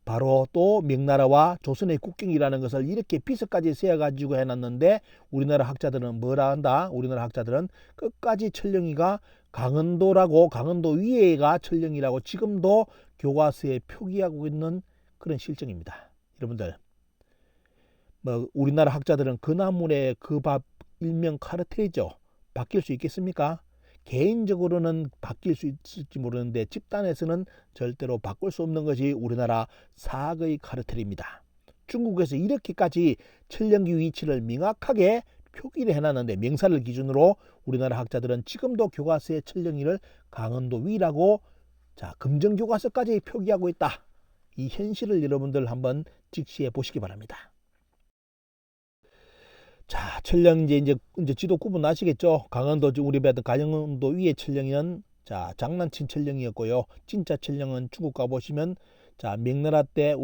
바로 또 명나라와 조선의 국경이라는 것을 이렇게 비석까지 세워가지고 해놨는데 우리나라 학자들은 뭐라 한다? 우리나라 학자들은 끝까지 천령이가 강원도라고 강원도 위에가 천령이라고 지금도 교과서에 표기하고 있는 그런 실정입니다. 여러분들 뭐 우리나라 학자들은 그 나물의 그 밥 일명 카르텔이죠. 바뀔 수 있겠습니까? 개인적으로는 바뀔 수 있을지 모르는데 집단에서는 절대로 바꿀 수 없는 것이 우리나라 사학의 카르텔입니다. 중국에서 이렇게까지 천령기 위치를 명확하게 표기를 해놨는데 명사를 기준으로 우리나라 학자들은 지금도 교과서에 천령이를 강원도 위라고 자 금정교과서까지 표기하고 있다. 이 현실을 여러분들 한번 직시해 보시기 바랍니다. 자, 천령 이제 지도 구분 나시겠죠? 강원도 우리 배웠던 강원도 위의 천령은 자 장난친 천령이었고요. 진짜 천령은 중국 가 보시면 자 명나라 때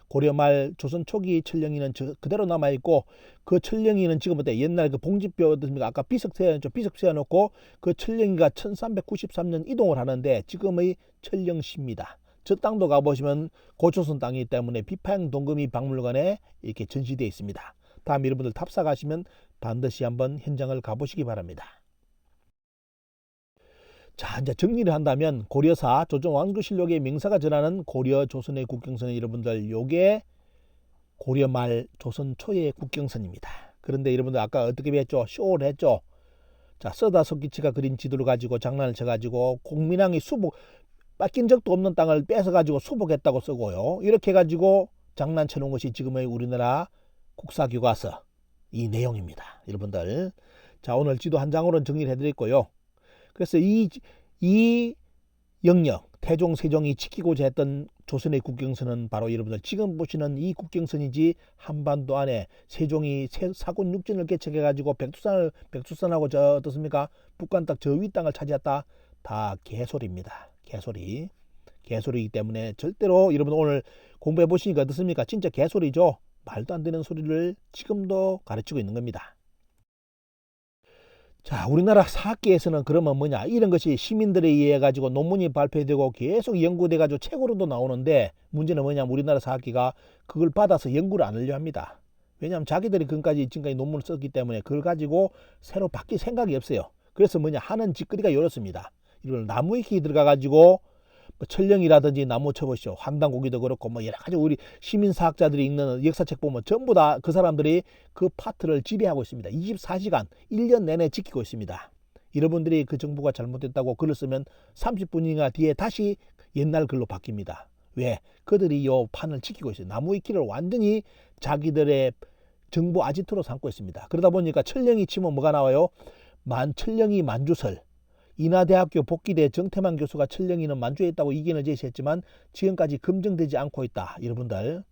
고려 말 조선 초기 천령이는 그대로 남아 있고 그 천령이는 지금 어때 옛날 그 봉지뼈 어떻습니까? 아까 비석 세워놓고 그 천령이가 1393년 이동을 하는데 지금의 천령시입니다. 저 땅도 가보시면 고조선 땅이기 때문에 비파양 동금이 박물관에 이렇게 전시되어 있습니다. 다음 여러분들 탑사 가시면 반드시 한번 현장을 가보시기 바랍니다. 자 이제 정리를 한다면 고려사 조정왕조실록의 명사가 전하는 고려 조선의 국경선은 여러분들 요게 고려 말 조선 초의 국경선입니다. 그런데 여러분들 아까 어떻게 했죠? 쇼를 했죠. 자 서다 석기치가 그린 지도를 가지고 장난을 쳐가지고 공민왕이 뺏긴 적도 없는 땅을 뺏어가지고 수복했다고 쓰고요. 이렇게 해가지고 장난쳐놓은 것이 지금의 우리나라 국사교과서 이 내용입니다. 여러분들 자 오늘 지도 한 장으로 정리를 해드렸고요. 그래서 이 영역 태종 세종이 지키고자 했던 조선의 국경선은 바로 여러분들 지금 보시는 이 국경선이지 한반도 안에 세종이 사군 육진을 개척해 가지고 백두산하고 저 어떻습니까? 북한 땅 저 위 땅을 차지했다. 다 개소리입니다. 개소리이기 때문에 절대로 여러분 오늘 공부해 보시니까 어떻습니까? 진짜 개소리죠. 말도 안 되는 소리를 지금도 가르치고 있는 겁니다. 자 우리나라 사학계에서는 그러면 뭐냐 이런 것이 시민들에 의해 가지고 논문이 발표되고 계속 연구돼 가지고 책으로도 나오는데 문제는 뭐냐면 우리나라 사학계가 그걸 받아서 연구를 안 하려 합니다. 왜냐하면 자기들이 지금까지 논문을 썼기 때문에 그걸 가지고 새로 바뀔 생각이 없어요. 그래서 뭐냐 하는 짓거리가 이렇습니다. 이걸 나무 위키 들어가 가지고 뭐 천령이라든지 나무 쳐보시오. 환단고기도 그렇고 뭐 여러 가지 우리 시민사학자들이 읽는 역사책 보면 전부 다 그 사람들이 그 파트를 지배하고 있습니다. 24시간 1년 내내 지키고 있습니다. 여러분들이 그 정부가 잘못됐다고 글을 쓰면 30분이나 뒤에 다시 옛날 글로 바뀝니다. 왜? 그들이 요 판을 지키고 있어요. 나무 위키를 완전히 자기들의 정부 아지트로 삼고 있습니다. 그러다 보니까 천령이 치면 뭐가 나와요? 천령이 만주설. 인하대학교 복귀대 정태만 교수가 천령이는 만주에 있다고 이견을 제시했지만 지금까지 검증되지 않고 있다. 여러분들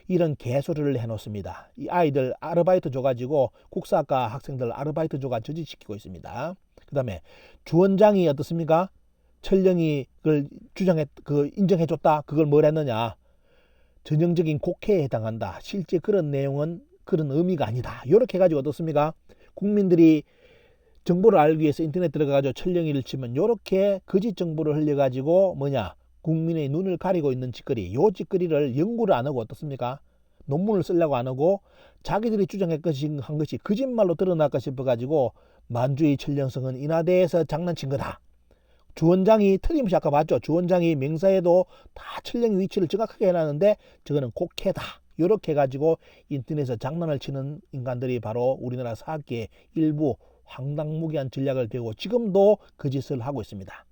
이런 개소리를 해놓습니다. 이 아이들 아르바이트 줘가지고 국사학과 학생들 아르바이트 줘가 저지시키고 있습니다. 그 다음에 주원장이 어떻습니까? 천령이 그걸 인정해줬다. 그걸 뭘 했느냐? 전형적인 곡해에 해당한다. 실제 그런 내용은 그런 의미가 아니다. 이렇게 해가지고 어떻습니까? 국민들이 정보를 알기 위해서 인터넷 들어가가지고 천령이를 치면 이렇게 거짓 정보를 흘려가지고 뭐냐 국민의 눈을 가리고 있는 짓거리 요 짓거리를 연구를 안 하고 어떻습니까? 논문을 쓰려고 안 하고 자기들이 주장한 것이 거짓말로 드러날까 싶어가지고 만주의 천령성은 인하대에서 장난친 거다. 주원장이 틀림없이 아까 봤죠. 주원장이 명사에도 다 천령의 위치를 정확하게 해놨는데 저거는 곡해다. 이렇게 해가지고 인터넷에서 장난을 치는 인간들이 바로 우리나라 사학계의 일부 황당무계한 전략을 배우고 지금도 그 짓을 하고 있습니다.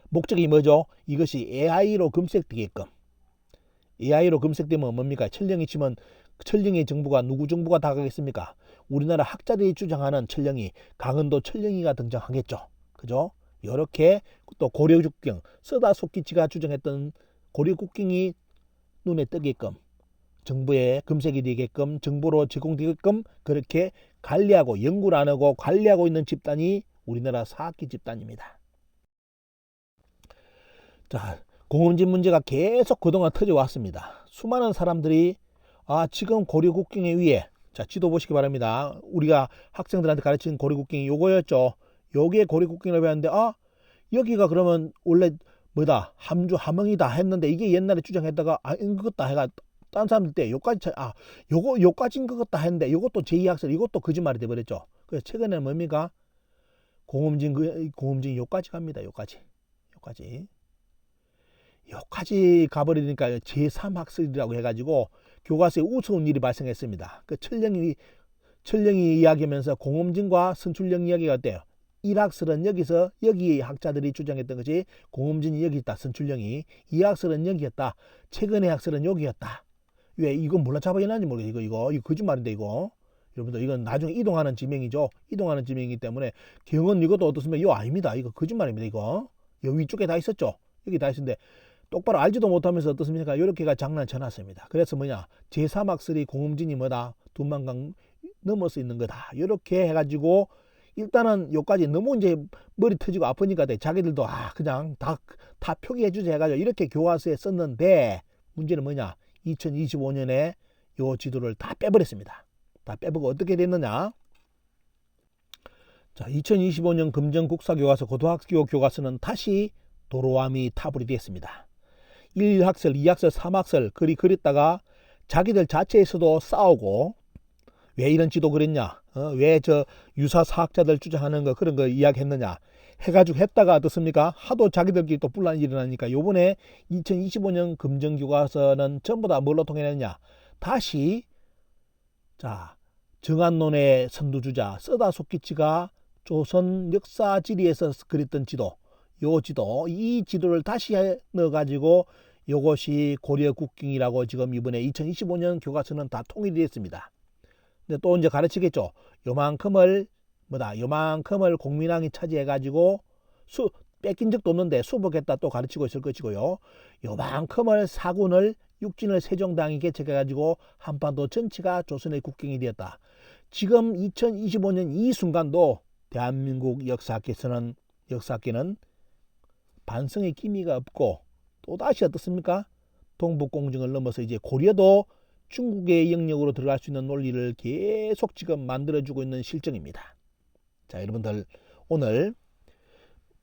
목적이 뭐죠? 이것이 AI로 검색되게끔. AI로 검색되면 뭡니까? 천령이 치면 천령의 정부가 누구 정부가 다가겠습니까? 우리나라 학자들이 주장하는 천령이 강원도 천령이가 등장하겠죠. 그죠? 이렇게 또 고려국경 서다소키치가 주장했던 고려국경이 눈에 뜨게끔 정부에 검색이 되게끔 정보로 제공되게끔 그렇게 관리하고 연구를 안 하고 관리하고 있는 집단이 우리나라 사학기 집단입니다. 자, 공원진 문제가 계속 그동안 터져왔습니다. 수많은 사람들이 지금 고려국경에 의해 자 지도 보시기 바랍니다. 우리가 학생들한테 가르치는 고려국경이 요거였죠. 요게 고려국경이라고 배웠는데 여기가 그러면 원래 뭐다 함주 함흥이다 했는데 이게 옛날에 주장했다가 이것다 해가 딴 사람들 때 요까지 요까지인 것 같다 했는데 요것도 제2학설 이것도 거짓말이 돼버렸죠. 그래서 최근에 뭡니까 공음진 요까지 갑니다. 요까지 가버리니까 제3학설이라고 해가지고 교과서에 우스운 일이 발생했습니다. 그 천령이 이야기하면서 공음진과 선출령 이야기가 어때요? 1학설은 여기서 여기 학자들이 주장했던 것이 공음진이 여기 있다. 선출령이 2학설은 여기였다. 최근의 학설은 여기였다. 왜 이건 몰라 잡아야하는지 모르겠어. 이거 거짓말인데 이거. 여러분들 이건 나중에 이동하는 지명이죠. 이동하는 지명이기 때문에 경은 이것도 어떻습니까? 이거 아닙니다. 이거 거짓말입니다. 이거 여기 위쪽에 다 있었죠. 여기 다 있었는데 똑바로 알지도 못하면서 어떻습니까? 이렇게가 장난 쳐놨습니다. 그래서 뭐냐 제3학설이 공음진이 뭐다 두만강 넘어서 있는 거다. 이렇게 해가지고 일단은 요까지 너무 이제 머리 터지고 아프니까 자기들도 그냥 다 표기해 주자 해가지고 이렇게 교과서에 썼는데 문제는 뭐냐 2025년에 요 지도를 다 빼버렸습니다. 다 빼보고 어떻게 됐느냐 자 2025년 금정국사교과서 고등학교 교과서는 다시 도로함이 타불이 됐습니다. 1학설, 2학설, 3학설 그렸다가 자기들 자체에서도 싸우고 왜 이런 지도 그랬냐 왜 저 유사사학자들 주장하는 거 그런 거 이야기했느냐 해가지고 했다가 어떻습니까? 하도 자기들끼리 또 분란이 일어나니까 요번에 2025년 금정교과서는 전부 다 뭘로 통일했냐 다시 자 정한론의 선두주자 서다소키치가 조선 역사지리에서 그렸던 지도 이 지도를 다시 넣어가지고 요것이 고려국경이라고 지금 이번에 2025년 교과서는 다 통일이 됐습니다. 근데 또 이제 가르치겠죠. 요만큼을 공민왕이 차지해가지고 뺏긴 적도 없는데 수복했다 또 가르치고 있을 것이고요. 요만큼을 사군을 육진을 세종당이 개척해가지고 한반도 전체가 조선의 국경이 되었다. 지금 2025년 이 순간도 대한민국 역사학계는 반성의 기미가 없고 또다시 어떻습니까? 동북공정을 넘어서 이제 고려도 중국의 영역으로 들어갈 수 있는 논리를 계속 지금 만들어주고 있는 실정입니다. 자 여러분들 오늘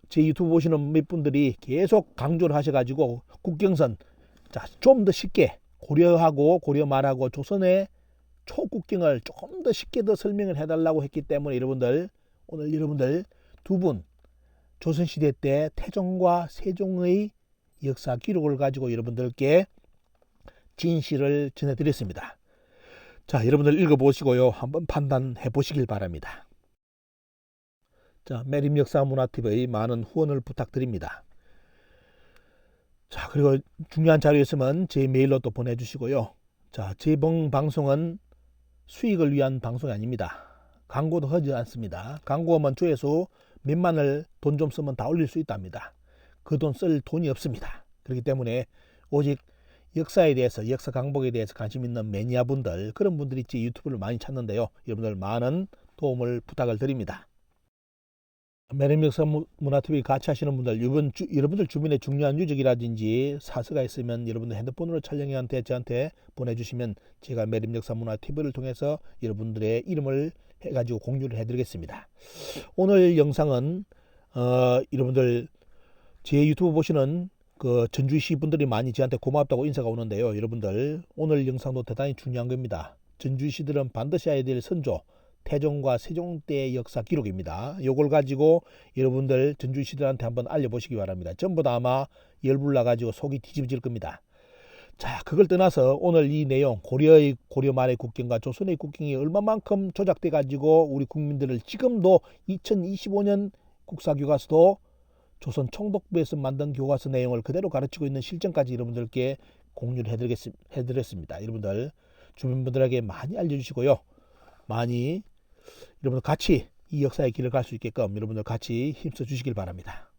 제 유튜브 보시는 몇 분들이 계속 강조를 하셔가지고 국경선 좀 더 쉽게 고려 말하고 조선의 초국경을 조금 더 쉽게 더 설명을 해달라고 했기 때문에 오늘 여러분들 두 분 조선시대 때 태종과 세종의 역사 기록을 가지고 여러분들께 진실을 전해드렸습니다. 자, 여러분들 읽어보시고요. 한번 판단해 보시길 바랍니다. 자, 매림역사문화TV의 많은 후원을 부탁드립니다. 자, 그리고 중요한 자료 있으면 제 메일로 또 보내주시고요. 자, 제 방송은 수익을 위한 방송이 아닙니다. 광고도 하지 않습니다. 광고하면 조회수 몇만을 돈 좀 쓰면 다 올릴 수 있답니다. 그 돈 쓸 돈이 없습니다. 그렇기 때문에 오직 역사에 대해서 역사 강복에 대해서 관심 있는 매니아분들 그런 분들이 제 유튜브를 많이 찾는데요. 여러분들 많은 도움을 부탁을 드립니다. 매림역사문화TV 같이 하시는 분들 여러분들 주변에 중요한 유적이라든지 사서가 있으면 여러분들 핸드폰으로 촬영해 저한테 보내주시면 제가 매림역사문화TV를 통해서 여러분들의 이름을 해가지고 공유를 해드리겠습니다. 오늘 영상은 여러분들 제 유튜브 보시는 그 전주시 분들이 많이 저한테 고맙다고 인사가 오는데요. 여러분들 오늘 영상도 대단히 중요한 겁니다. 전주시들은 반드시 해야 될 선조 태종과 세종 때의 역사 기록입니다. 요걸 가지고 여러분들 전주시들한테 한번 알려보시기 바랍니다. 전부 다 아마 열불 나가지고 속이 뒤집어질 겁니다. 자, 그걸 떠나서 오늘 이 내용 고려 말의 국경과 조선의 국경이 얼마만큼 조작돼 가지고 우리 국민들을 지금도 2025년 국사교과서도 조선 총독부에서 만든 교과서 내용을 그대로 가르치고 있는 실정까지 여러분들께 공유를 해드렸습니다. 여러분들 주변 분들에게 많이 알려주시고요. 많이 여러분들 같이 이 역사의 길을 갈 수 있게끔 여러분들 같이 힘써 주시길 바랍니다.